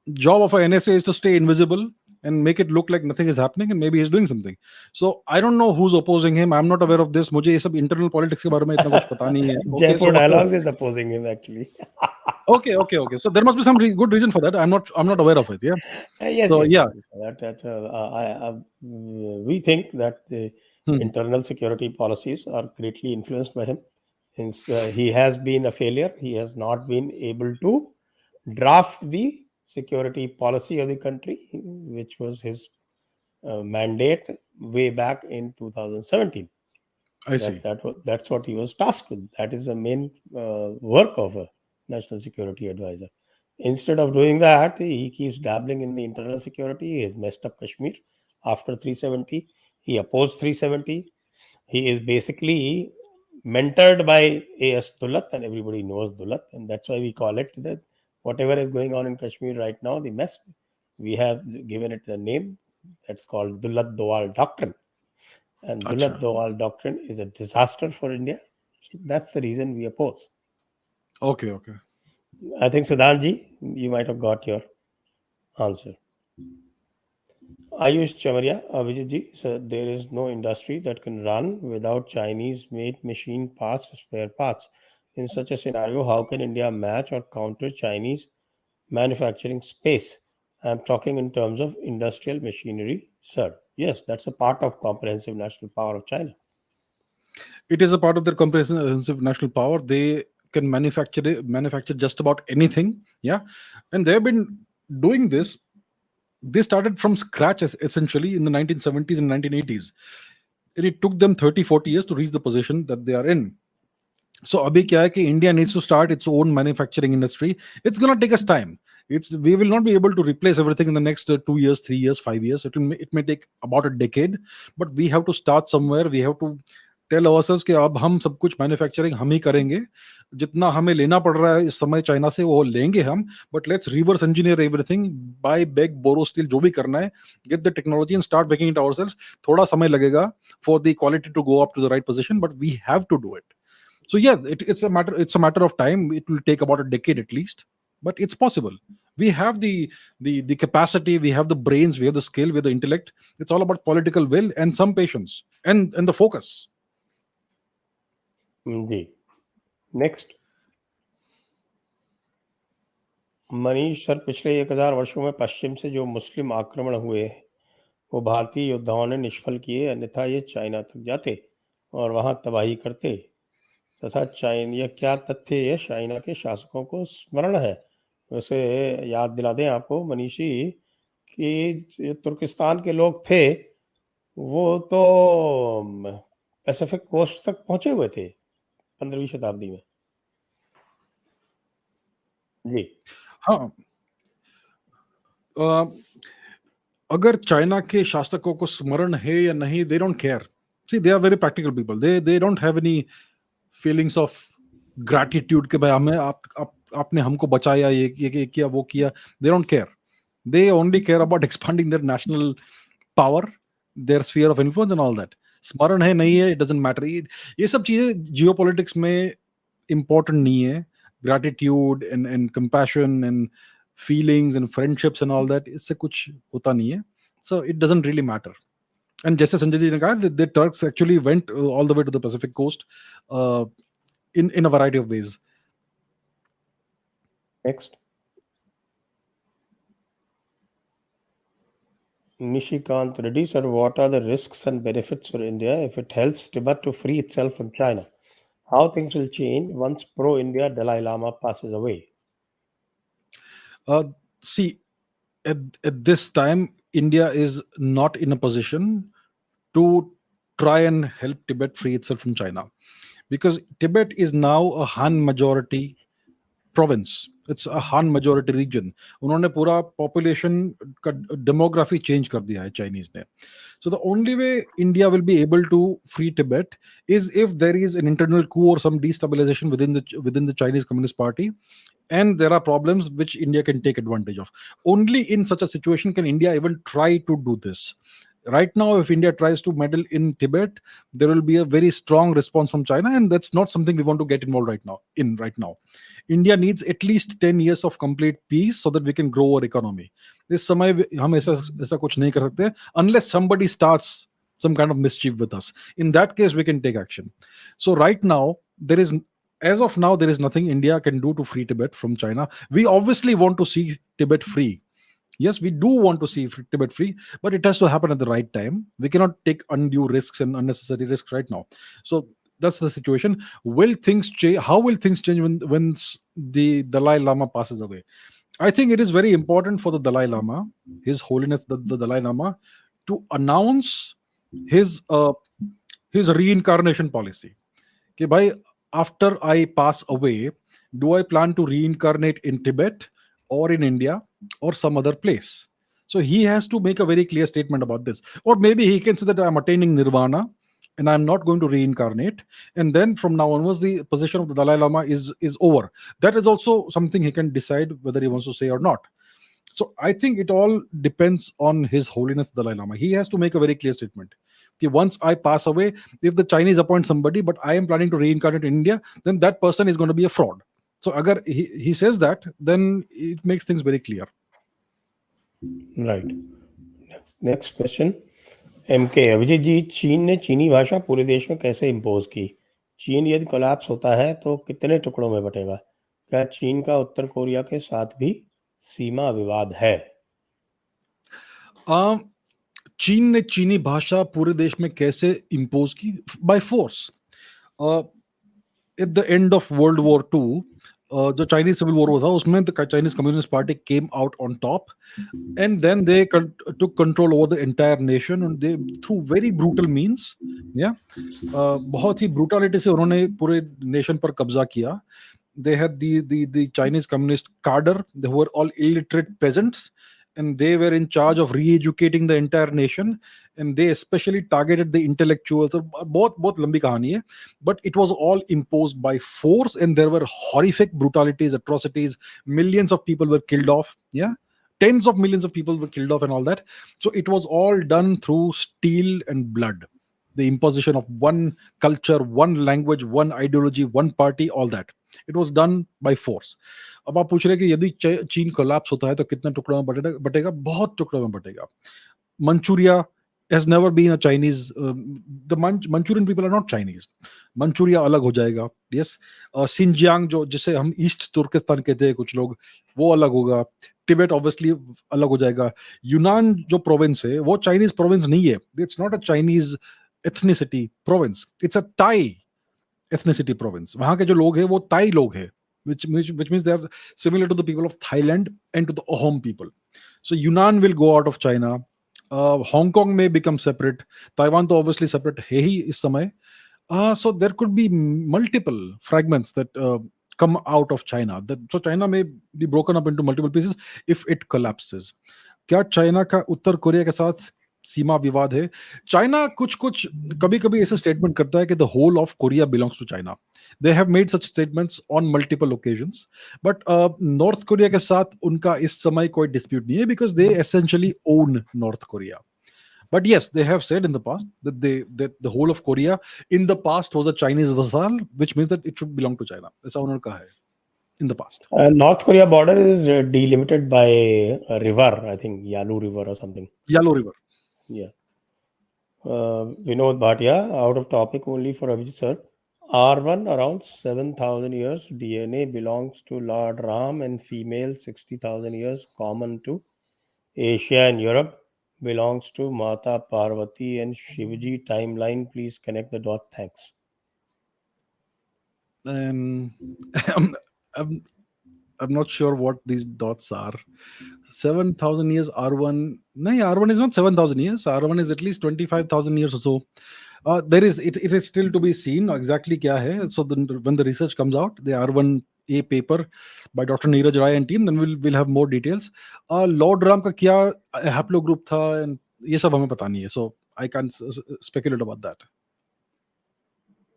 job of a NSA is to stay invisible and make it look like nothing is happening, and maybe he's doing something. So I don't know who's opposing him. I'm not aware of this. मुझे ये सब internal politics के बारे में इतना कुछ पता नहीं है. Okay, Jaipur so Dialogues is opposing him actually. okay. So there must be some good reason for that. I'm not aware of it. Yeah. Yes, So yes, yeah. yes. We think that the internal security policies are greatly influenced by him. Since he has been a failure, he has not been able to draft the security policy of the country, which was his mandate way back in 2017. I see. That's what he was tasked with. That is the main work of a national security advisor. Instead of doing that, he keeps dabbling in the internal security. He has messed up Kashmir after 370. He opposed 370. He is basically mentored by A.S. Dulat, and everybody knows Dulat, and that's why we call it that whatever is going on in Kashmir right now, the mess, we have given it a name that's called Dulat Doal Doctrine. And Dulat Doal Doctrine is a disaster for India. So that's the reason we oppose. Okay. I think Siddhanji, you might have got your answer. Ayush Chamaria, Abhijit ji, so there is no industry that can run without Chinese-made machine parts, spare parts. In such a scenario, how can India match or counter Chinese manufacturing space? I'm talking in terms of industrial machinery, sir. Yes, that's a part of comprehensive national power of China. It is a part of their comprehensive national power. They can manufacture just about anything. Yeah. And they've been doing this they started from scratch essentially in the 1970s and 1980s, and it took them 30-40 years to reach the position that they are in. So abhi kya hai ki India needs to start its own manufacturing industry. It's going to take us time. We will not be able to replace everything in the next 2 years, 3 years, 5 years. It may take about a decade, but we have to start somewhere. We have to tell ourselves कि अब हम सब कुछ manufacturing हम ही करेंगे. जितना हमें लेना पड़ रहा है इस समय चाइना से वो लेंगे हम, but let's reverse engineer everything, by beg borrow steal, जो भी करना है, get the technology and start making it ourselves. थोड़ा समय लगेगा for the quality to go up to the right position, but we have to do it. So yeah, it's a matter of time. It will take about a decade at least, but it's possible. We have the capacity, we have the brains, we have the skill, we have the intellect. It's all about political will and some patience and the focus. जी. Next. Manish sir, पिछले 1000 वर्षों में पश्चिम से जो मुस्लिम आक्रमण हुए वो भारतीय योद्धाओं ने निष्फल किए, अन्यथा ये चाइना तक जाते और वहां तबाही करते तथा चाइना. यह क्या तथ्य है चाइना के शासकों को स्मरण है? वैसे याद दिला दें आपको मनीषी कि जो तुर्किस्तान के लोग थे वो तो पैसिफिक कोस्ट तक पहुंचे हुए थे 15वीं शताब्दी में. जी. हाँ, अगर चाइना के शासकों को स्मरण है या नहीं, they don't care. See, they are very practical people. They don't have any feelings of gratitude के भाई हमें आपने हमको बचाया, ये किया, वो किया. दे don't care. They only care about expanding their national power, their sphere of influence and all that. स्मरण है नहीं है, it doesn't matter. ये सब चीजें जियोपॉलिटिक्स में important नहीं है. Gratitude and compassion and feelings and friendships and all that, इससे कुछ होता नहीं है. So it doesn't really matter. And जैसे संजय जी ने कहा, the Turks actually went all the way to the Pacific coast in a variety of ways. Next. Nishikant Reddy, sir, what are the risks and benefits for India if it helps Tibet to free itself from China? How things will change once pro-India Dalai Lama passes away? See, at this time, India is not in a position to try and help Tibet free itself from China, because Tibet is now a Han majority province. It's a Han majority region. उन्होंने पूरा population का demography change कर दिया है Chinese ने. So the only way India will be able to free Tibet is if there is an internal coup or some destabilization within the Chinese Communist Party, and there are problems which India can take advantage of. Only in such a situation can India even try to do this. Right now, if India tries to meddle in Tibet, there will be a very strong response from China, and that's not something we want to get involved right now. India needs at least 10 years of complete peace so that we can grow our economy. इस समय हम ऐसा कुछ नहीं कर सकते unless somebody starts some kind of mischief with us. In that case, we can take action. So right now, as of now, there is nothing India can do to free Tibet from China. We obviously want to see Tibet free. Yes, we do want to see Tibet free, but it has to happen at the right time. We cannot take undue risks and unnecessary risks right now. So that's the situation. Will things change? How will things change when the Dalai Lama passes away? I think it is very important for the Dalai Lama, His Holiness the Dalai Lama, to announce his reincarnation policy. Okay, bhai, after I pass away, do I plan to reincarnate in Tibet or in India or some other place? So he has to make a very clear statement about this. Or maybe he can say that I'm attaining nirvana and I'm not going to reincarnate, and then from now onwards the position of the Dalai Lama is over. That is also something he can decide whether he wants to say or not. So I think it all depends on His Holiness Dalai Lama. He has to make a very clear statement. Okay, once I pass away, if the Chinese appoint somebody, but I am planning to reincarnate in India, then that person is going to be a fraud. So agar he says that, then it makes things very clear. Right. Next question. MK Abhijit जी, चीन ने चीनी भाषा पूरे देश में कैसे impose की? चीन यदि कोलैप्स होता है तो कितने टुकड़ों में बटेगा? क्या चीन का उत्तर कोरिया के साथ भी सीमा विवाद है? चीन ने चीनी भाषा पूरे देश में कैसे इम्पोज की? By force. At the end of World War II, जो चाइनीज सिविल वॉर हुआ था उसमें the Chinese communist party came out on top and then they took control over the entire nation and they through very brutal means. Yeah, बहुत ही brutality से उन्होंने पूरे nation पर कब्जा किया. They had the Chinese communist cadre, they were all illiterate peasants, and they were in charge of re-educating the entire nation, and they especially targeted the intellectuals. बहुत बहुत लंबी कहानी है, but it was all imposed by force, and there were horrific brutalities, atrocities. Millions of people were killed off. Yeah, tens of millions of people were killed off and all that. So it was all done through steel and blood. The imposition of one culture, one language, one ideology, one party, all that. It was done by force. अब आप पूछ रहे हैं कि यदि चीन collapse होता है तो कितने टुकड़ों में बटेगा? बहुत टुकड़ों में बटेगा. Manchuria has never been a Chinese. The Manchurian people are not Chinese. Manchuria अलग हो जाएगा. Yes. Xinjiang जो जिसे हम ईस्ट तुर्किस्तान कहते हैं कुछ लोग, वो अलग होगा. टिबेट ऑब्वियसली अलग हो जाएगा. यूनान जो प्रोविंस है वो चाइनीज प्रोविंस नहीं है. It's not a Chinese ethnicity province, it's a ताई एथनिसिटी प्रोविंस. वहां के जो लोग हैं वो ताई लोग हैं, which means they are similar to the people of Thailand and to the Ahom people. So Yunnan will go out of China. Hong Kong may become separate. Taiwan तो obviously separate है ही इस समय. So there could be multiple fragments that come out of China. So China may be broken up into multiple pieces if it collapses. क्या China का उत्तर Korea के साथ सीमा विवाद है? चाइना कुछ कुछ कभी कभी ऐसे स्टेटमेंट करता है कि the whole of Korea belongs to China. They have made such statements on multiple occasions, but North Korea के साथ उनका इस समय कोई डिस्प्यूट नहीं है because they essentially own North Korea. But yes, they have said in the past that the whole of Korea in the past was a Chinese vassal, which means that it should belong to China. ऐसा उन्होंने कहा है in the past. North Korea border is delimited by a river, I think Yalu River or something. Yalu River. Yeah. Vinod Bhatia, out of topic only for Abhijit sir. R1 around 7,000 years. DNA belongs to Lord Ram, and female 60,000 years. Common to Asia and Europe. Belongs to Mata Parvati and Shivji. Timeline, please connect the dot. Thanks. I'm not sure what these dots are. 7,000 years R1. No, R1 is not 7,000 years. R1 is at least 25,000 years or so. There is it is still to be seen exactly kya hai. So when the research comes out, the R1A paper by Dr. Neeraj Rai and team, then we'll have more details. Lord Ram ka kya haplogroup tha, and ye sab hame pata nahi hai. So I can't speculate about that.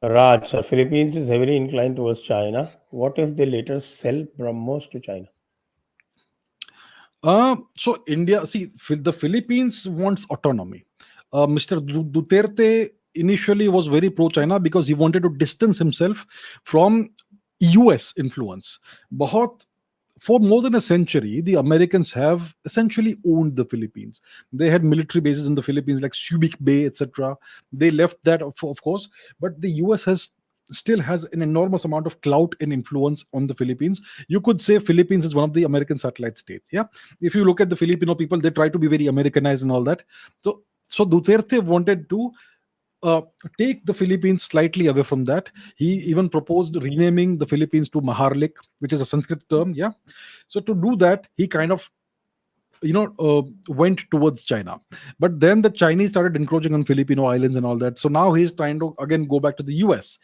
Raj, sir, Philippines is heavily inclined towards China. What if they later sell BrahMos to China? So India, see, the Philippines wants autonomy. Mr. Duterte initially was very pro-China because he wanted to distance himself from US influence. For more than a century, the Americans have essentially owned the Philippines. They had military bases in the Philippines like Subic Bay, etc. They left that, of course, but the US still has an enormous amount of clout and influence on the Philippines. You could say Philippines is one of the American satellite states. Yeah, if you look at the Filipino people, they try to be very Americanized and all that. So Duterte wanted to take the Philippines slightly away from that. He even proposed renaming the Philippines to Maharlik, which is a Sanskrit term. Yeah, so to do that, he kind of went towards China. But then the Chinese started encroaching on Filipino islands and all that. So now he's trying to again go back to the US.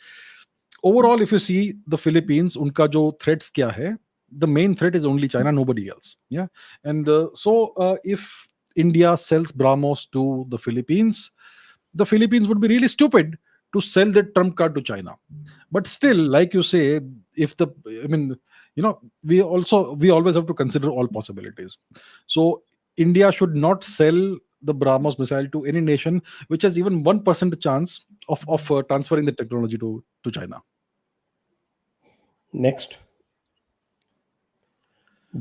Overall, if you see the Philippines, unka jo threats kya hai, the main threat is only China, nobody else. Yeah, and so if India sells BrahMos to the Philippines would be really stupid to sell that trump card to China. But still, like you say, we always have to consider all possibilities. So India should not sell the BrahMos missile to any nation which has even 1% chance of transferring the technology to China. Next.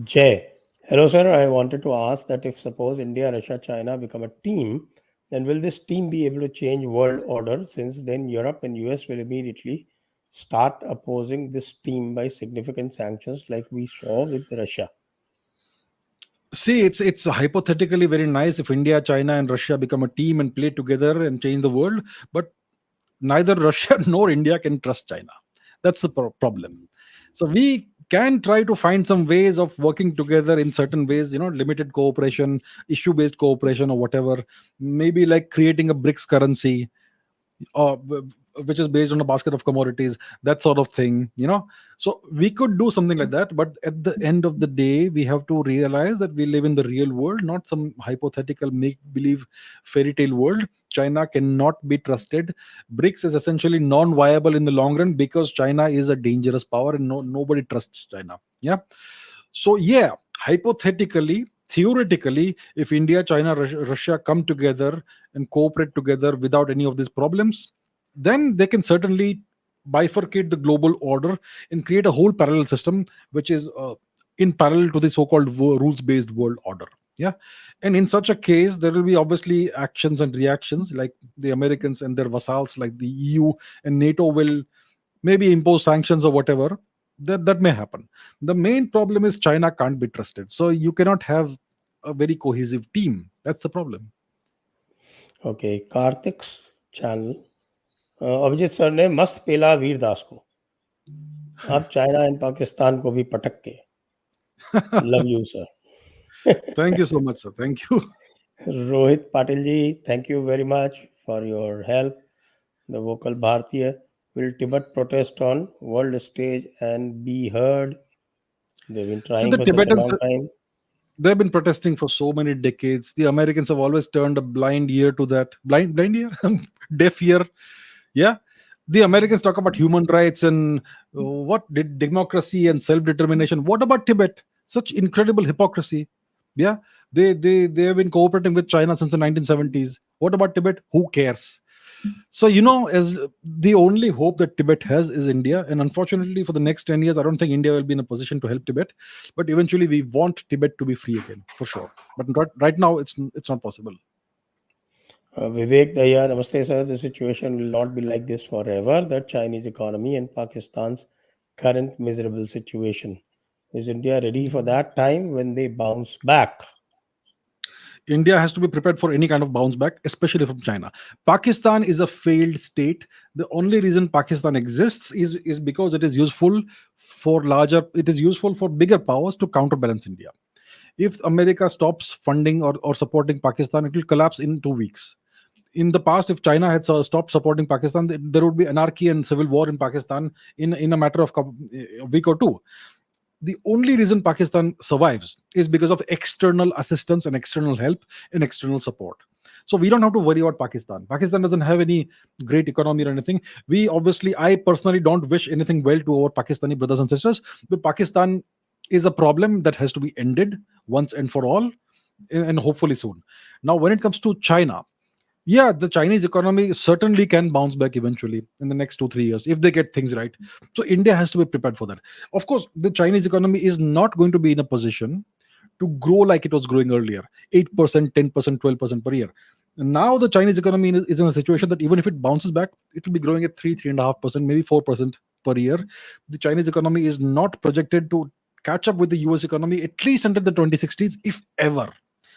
Jay. Hello, sir. I wanted to ask that if suppose India, Russia, China become a team, then will this team be able to change world order? Since then Europe and US will immediately start opposing this team by significant sanctions like we saw with Russia. See, it's hypothetically very nice if India, China, and Russia become a team and play together and change the world, but neither Russia nor India can trust China. That's the problem. So we can try to find some ways of working together in certain ways, limited cooperation, issue based cooperation, or whatever. Maybe like creating a BRICS currency, or which is based on a basket of commodities, that sort of thing. So we could do something like that, but at the end of the day, we have to realize that we live in the real world, not some hypothetical make believe fairy tale world. China cannot be trusted. BRICS is essentially non viable in the long run because China is a dangerous power, and nobody trusts China. Yeah. So yeah, hypothetically, theoretically, if India, China, Russia come together and cooperate together without any of these problems, then they can certainly bifurcate the global order and create a whole parallel system, which is in parallel to the so-called rules based world order. Yeah. And in such a case, there will be obviously actions and reactions, like the Americans and their vassals like the EU and NATO will maybe impose sanctions or whatever. That may happen. The main problem is China can't be trusted, so you cannot have a very cohesive team. That's the problem. Okay, Kartik channel, Abhijeet sir ने मस्त पेला वीरदास को, अब China and Pakistan को भी पटक के। Love you sir. Thank you so much, sir. Thank you. Rohit Patil ji, thank you very much for your help. The vocal Bharatiya, will Tibet protest on world stage and be heard? They've been See, trying the for such a Tibetans, long time. they've been protesting for so many decades. The Americans have always turned a blind ear to that. Blind ear? Deaf ear. Yeah. The Americans talk about human rights and what did democracy and self-determination. What about Tibet? Such incredible hypocrisy. Yeah. They have been cooperating with China since the 1970s. What about Tibet? Who cares? So, as the only hope that Tibet has is India. And unfortunately, for the next 10 years, I don't think India will be in a position to help Tibet. But eventually, we want Tibet to be free again, for sure. But right now, it's not possible. Vivek Daya, namaste sir. The situation will not be like this forever. The Chinese economy and Pakistan's current miserable situation. Is India ready for that time when they bounce back? India has to be prepared for any kind of bounce back, especially from China. Pakistan is a failed state. The only reason Pakistan exists is because it is useful for bigger powers to counterbalance India. If America stops funding or supporting Pakistan, it will collapse in 2 weeks. In the past, if China had stopped supporting Pakistan, there would be anarchy and civil war in Pakistan in a matter of a week or two. The only reason Pakistan survives is because of external assistance and external help and external support. So we don't have to worry about Pakistan. Pakistan doesn't have any great economy or anything. I personally don't wish anything well to our Pakistani brothers and sisters, but Pakistan is a problem that has to be ended once and for all, and hopefully soon. Now, when it comes to China, yeah, the Chinese economy certainly can bounce back eventually in the next 2-3 years if they get things right. So India has to be prepared for that. Of course, the Chinese economy is not going to be in a position to grow like it was growing earlier, 8%, 10%, 12% per year. And now the Chinese economy is in a situation that even if it bounces back, it will be growing at 3.5%, maybe 4% per year. The Chinese economy is not projected to catch up with the US economy at least until the 2060s, if ever.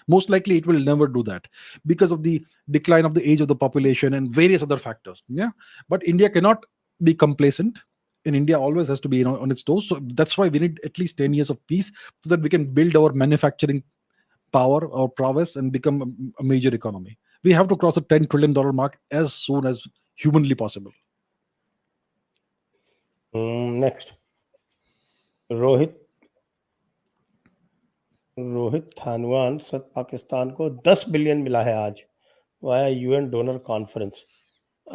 Most likely it will never do that because of the decline of the age of the population and various other factors. Yeah. But India cannot be complacent, and India always has to be on its toes. So that's why we need at least 10 years of peace so that we can build our manufacturing power or prowess and become a major economy. We have to cross the $10 trillion mark as soon as humanly possible. Next, Rohit Thanwan sir, Pakistan को 10 billion मिला है आज via UN donor conference.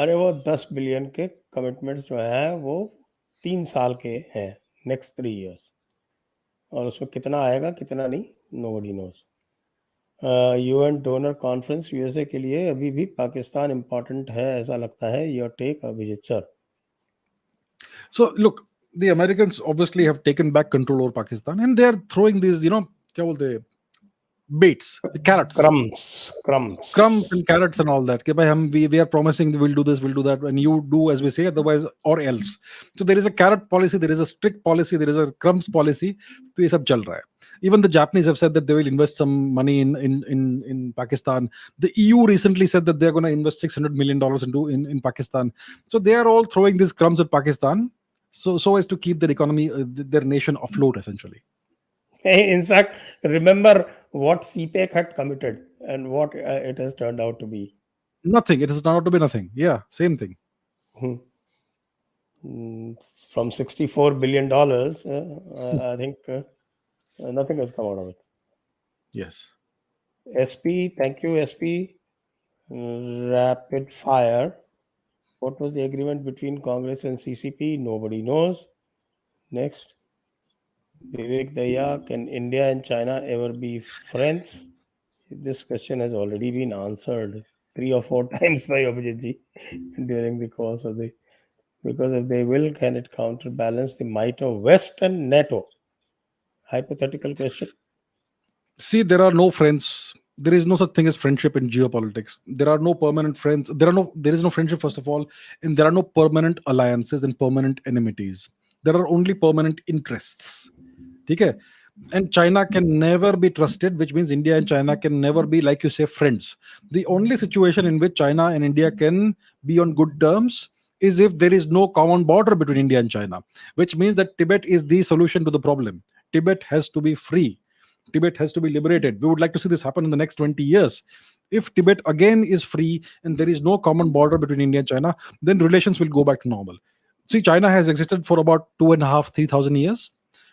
अरे वो 10 billion के commitments जो हैं वो 3 साल के हैं, नेक्स्ट 3 years, और उसमें कितना आएगा कितना नहीं, nobody knows. UN donor conference USA के लिए अभी भी पाकिस्तान इम्पोर्टेंट है ऐसा लगता है। Your take Abhijeet sir. So look, the Americans obviously have taken back control over Pakistan, and they are throwing these, क्या बोलते हैं, baits, carrots, crumbs and carrots and all that. कि भाई we are promising we'll do this, we'll do that, and you do as we say, otherwise or else. So there is a carrot policy, there is a strict policy, there is a crumbs policy. तो ये सब चल रहा है. Even the Japanese have said that they will invest some money in Pakistan. The EU recently said that they're going to invest $600 million in Pakistan. So they are all throwing these crumbs at Pakistan so as to keep their economy, their nation afloat, essentially. In fact, remember what CPEC had committed and what it has turned out to be. Nothing. It has turned out to be nothing. Yeah, same thing. Hmm. From $64 billion, I think nothing has come out of it. Yes. SP, thank you, SP. Rapid fire. What was the agreement between Congress and CCP? Nobody knows. Next. Vivek Daya, can India and China ever be friends? This question has already been answered 3 or 4 times by Abhijit ji during the course of the. Because if they will, can it counterbalance the might of West and NATO? Hypothetical question. See, there are no friends. There is no such thing as friendship in geopolitics. There are no permanent friends. There is no friendship, first of all, and there are no permanent alliances and permanent enmities. There are only permanent interests. Okay? And China can never be trusted, which means India and China can never be, like you say, friends. The only situation in which China and India can be on good terms is if there is no common border between India and China, which means that Tibet is the solution to the problem. Tibet has to be free. Tibet has to be liberated. We would like to see this happen in the next 20 years. If Tibet again is free and there is no common border between India and China, then relations will go back to normal. See, China has existed for about 2.5, 3,000 years.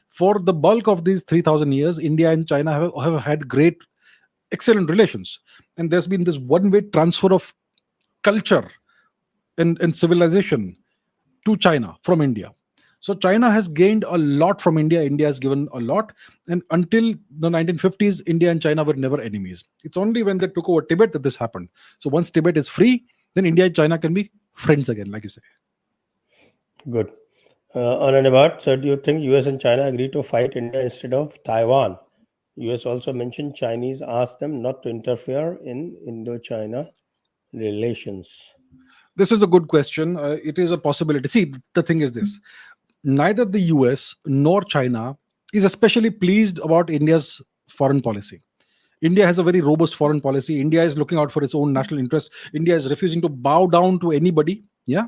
For the bulk of these 3,000 years, India and China have had great, excellent relations. And there's been this one way transfer of culture and civilization to China from India. So China has gained a lot from India. India has given a lot. And until the 1950s, India and China were never enemies. It's only when they took over Tibet that this happened. So once Tibet is free, then India and China can be friends again, like you say. Good. On and about, so do you think US and China agree to fight India instead of Taiwan? US also mentioned Chinese asked them not to interfere in Indo-China relations. This is a good question. It is a possibility. See, the thing is this: neither the US nor China is especially pleased about India's foreign policy. India has a very robust foreign policy. India is looking out for its own national interest. India is refusing to bow down to anybody. Yeah,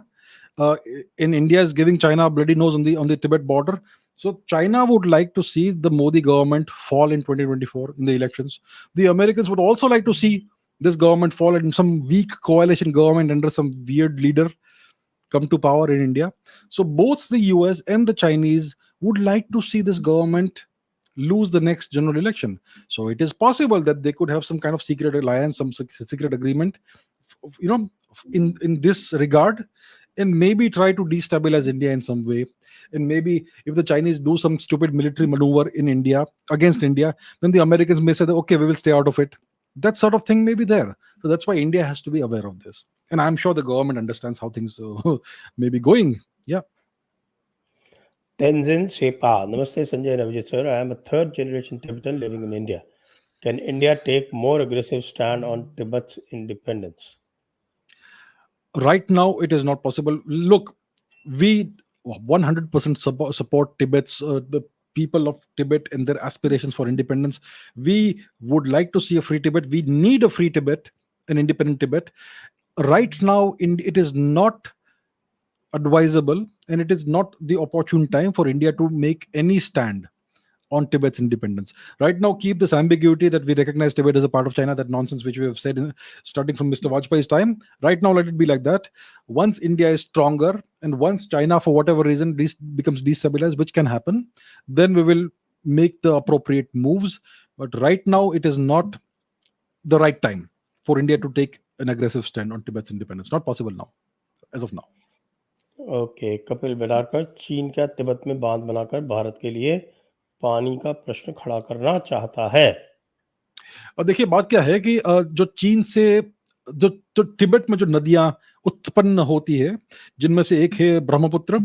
uh, in India is giving China a bloody nose on the Tibet border. So China would like to see the Modi government fall in 2024 in the elections. The Americans would also like to see this government fall and some weak coalition government under some weird leader come to power in India. So both the US and the Chinese would like to see this government lose the next general election. So it is possible that they could have some kind of secret alliance, some secret agreement, in this regard, and maybe try to destabilize India in some way. And maybe if the Chinese do some stupid military maneuver in India against India, then the Americans may say that, okay, we will stay out of it. That sort of thing may be there. So that's why India has to be aware of this. And I'm sure the government understands how things may be going. Yeah. Tenzin Shepa. Namaste, Sanjay and Abhijit sir. I am a third generation Tibetan living in India. Can India take more aggressive stand on Tibet's independence? Right now, it is not possible. Look, we 100% support Tibet's the people of Tibet and their aspirations for independence. We would like to see a free Tibet. We need a free Tibet, an independent Tibet. Right now, it is not advisable and it is not the opportune time for India to make any stand on Tibet's independence. Right now, keep this ambiguity that we recognize Tibet as a part of China, that nonsense which we have said starting from Mr. Vajpayee's time. Right now, let it be like that. Once India is stronger and once China, for whatever reason, becomes destabilized, which can happen, then we will make the appropriate moves. But right now, it is not the right time for India to take an aggressive stand on Tibet's independence. Not possible now, as of now. Okay, Kapil Belarkar, चीन क्या तिब्बत में बांध बनाकर भारत के लिए पानी का प्रश्न खड़ा करना चाहता है? और देखिए बात क्या है कि जो चीन से जो तिब्बत में जो नदियां उत्पन्न होती है, जिनमें से एक है ब्रह्मपुत्र।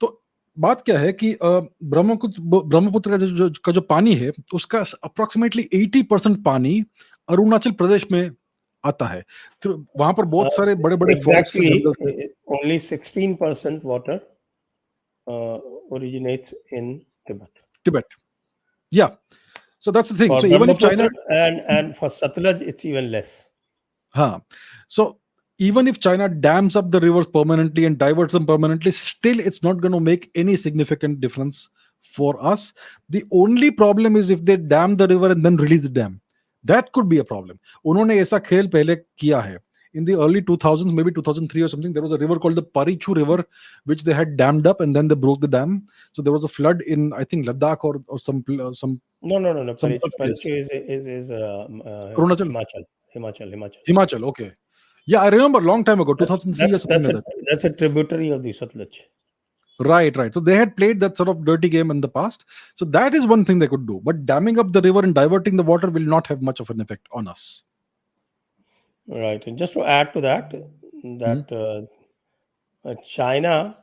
तो बात क्या है कि ब्रह्मपुत्र का जो पानी है, उसका अप्रोक्सीमेटली 80% पानी अरुणाचल प्रदेश में आता है। तो वहां पर बहुत सारे बड़े-बड़े forest Exactly, only 16% water originates in Tibet. Yeah. So that's the thing. For So even if China and for Satluj, it's even less. हाँ, so even if China dams up the rivers permanently and diverts them permanently, still it's not going to make any significant difference for us. The only problem is if they dam the river and then release the dam. That could be a problem. उन्होंने ऐसा खेल पहले किया है. In the early 2000s, maybe 2003 or something, there was a river called the Parichu River, which they had dammed up and then they broke the dam. So there was a flood in, I think, Ladakh or some No. some Parichu place. is Arunachal? Himachal. Himachal, okay. Yeah, I remember a long time ago, 2003 or something like that. That's a tributary of the Satluj. Right. So they had played that sort of dirty game in the past. So that is one thing they could do. But damming up the river and diverting the water will not have much of an effect on us. Right. And just to add to that, China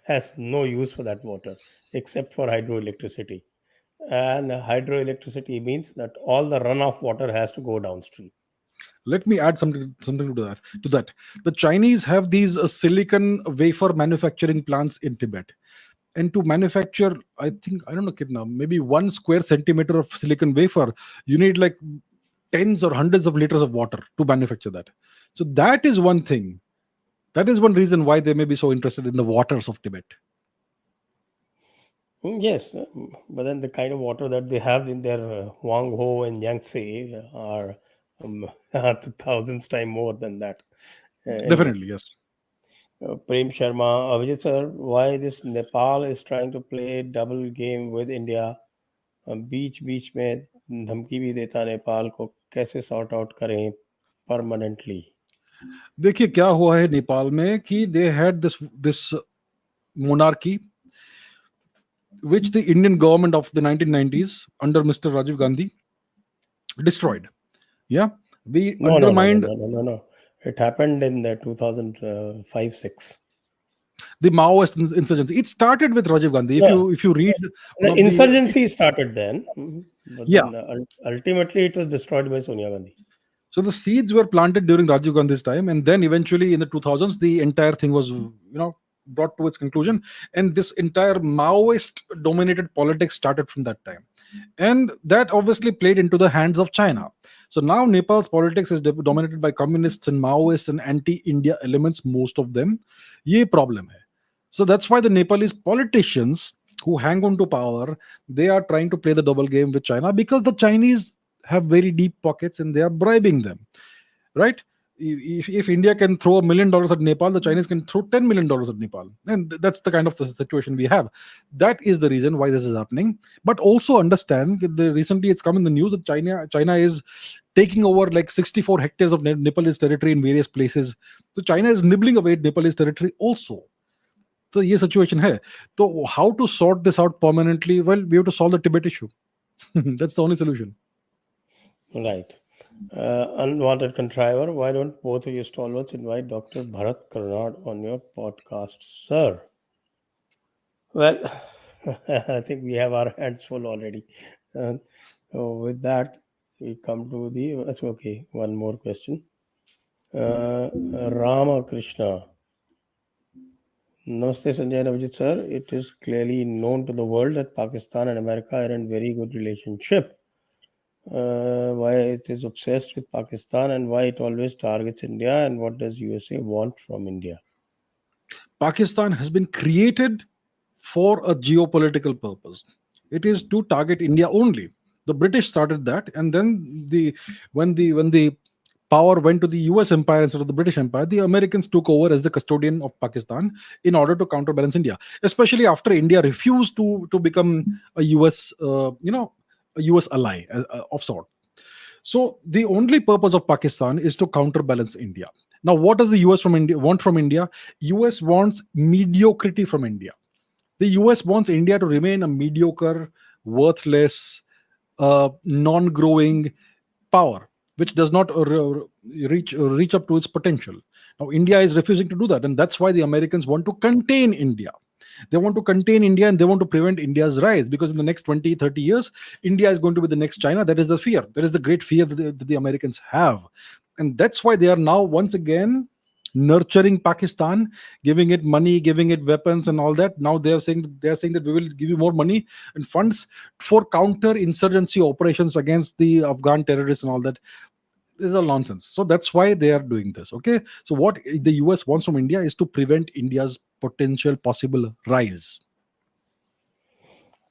has no use for that water except for hydroelectricity. And hydroelectricity means that all the runoff water has to go downstream. Let me add something to that. The Chinese have these silicon wafer manufacturing plants in Tibet. And to manufacture, I think, I don't know, kitna, maybe 1 square centimeter of silicon wafer, you need like tens or hundreds of liters of water to manufacture that. So that is one thing. That is one reason why they may be so interested in the waters of Tibet. Yes, but then the kind of water that they have in their Huang Ho and Yangtze are thousands times more than that. Definitely, yes. Prem Sharma, Abhijit sir, why this Nepal is trying to play double game with India? बीच में धमकी भी देता नेपाल को, कैसे sort out करें permanently? देखिए क्या हुआ है नेपाल में कि they had this monarchy which the Indian government of the 1990s under Mr. Rajiv Gandhi destroyed. Yeah, we undermined. No. It happened in the 2005-6. The Maoist insurgency. It started with Rajiv Gandhi. If you read, the insurgency started then. But yeah. Then, ultimately, it was destroyed by Sonia Gandhi. So the seeds were planted during Rajiv Gandhi's time, and then eventually in the 2000s, the entire thing was brought to its conclusion, and this entire Maoist-dominated politics started from that time, and that obviously played into the hands of China. So now Nepal's politics is dominated by communists and Maoists and anti-India elements, most of them. Ye problem hai. So that's why the Nepalese politicians who hang on to power, they are trying to play the double game with China because the Chinese have very deep pockets and they are bribing them, right? If India can throw $1 million at Nepal, the Chinese can throw $10 million at Nepal. And that's the kind of situation we have. That is the reason why this is happening. But also understand that recently it's come in the news that China is taking over like 64 hectares of Nepalese territory in various places. So China is nibbling away at Nepalese territory also. So this situation hai. So how to sort this out permanently? Well, we have to solve the Tibet issue. That's the only solution. Right. Unwanted contriver, why don't both of you stalwarts invite Dr. Bharat Karnad on your podcast, sir? Well, I think we have our hands full already. So with that, we come to that's okay. One more question. Rama Krishna. Namaste, Sanjay and Abhijit sir. It is clearly known to the world that Pakistan and America are in very good relationship. Why it is obsessed with Pakistan and why it always targets India, and what does USA want from India? Pakistan has been created for a geopolitical purpose. It is to target India only. The British started that, and then when the power went to the US empire instead of the British empire, the Americans took over as the custodian of Pakistan in order to counterbalance India, especially after India refused to become a US a US ally of sort. So the only purpose of Pakistan is to counterbalance India. Now, what does the US want from India? US wants mediocrity from India. The US wants India to remain a mediocre, worthless, non-growing power, which does not reach up to its potential. Now, India is refusing to do that, and that's why the Americans want to contain India. They want to contain India and they want to prevent India's rise, because in the next 20, 30 years, India is going to be the next China. That is the fear. That is the great fear that the Americans have. And that's why they are now once again nurturing Pakistan, giving it money, giving it weapons and all that. Now they are saying that we will give you more money and funds for counter-insurgency operations against the Afghan terrorists and all that. is a nonsense. So that's why they are doing this. Okay, so what the US wants from India is to prevent India's potential possible rise.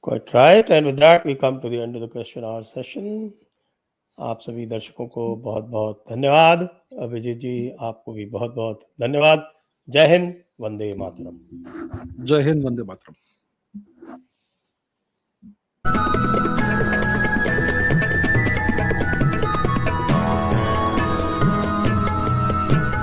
Quite right. And with that, we come to the end of the question hour session. आप सभी दर्शकों को बहुत बहुत धन्यवाद। अभिजीत जी, आपको भी बहुत बहुत धन्यवाद। जय हिंद, वंदे मातरम। जय हिंद, वंदे मातरम।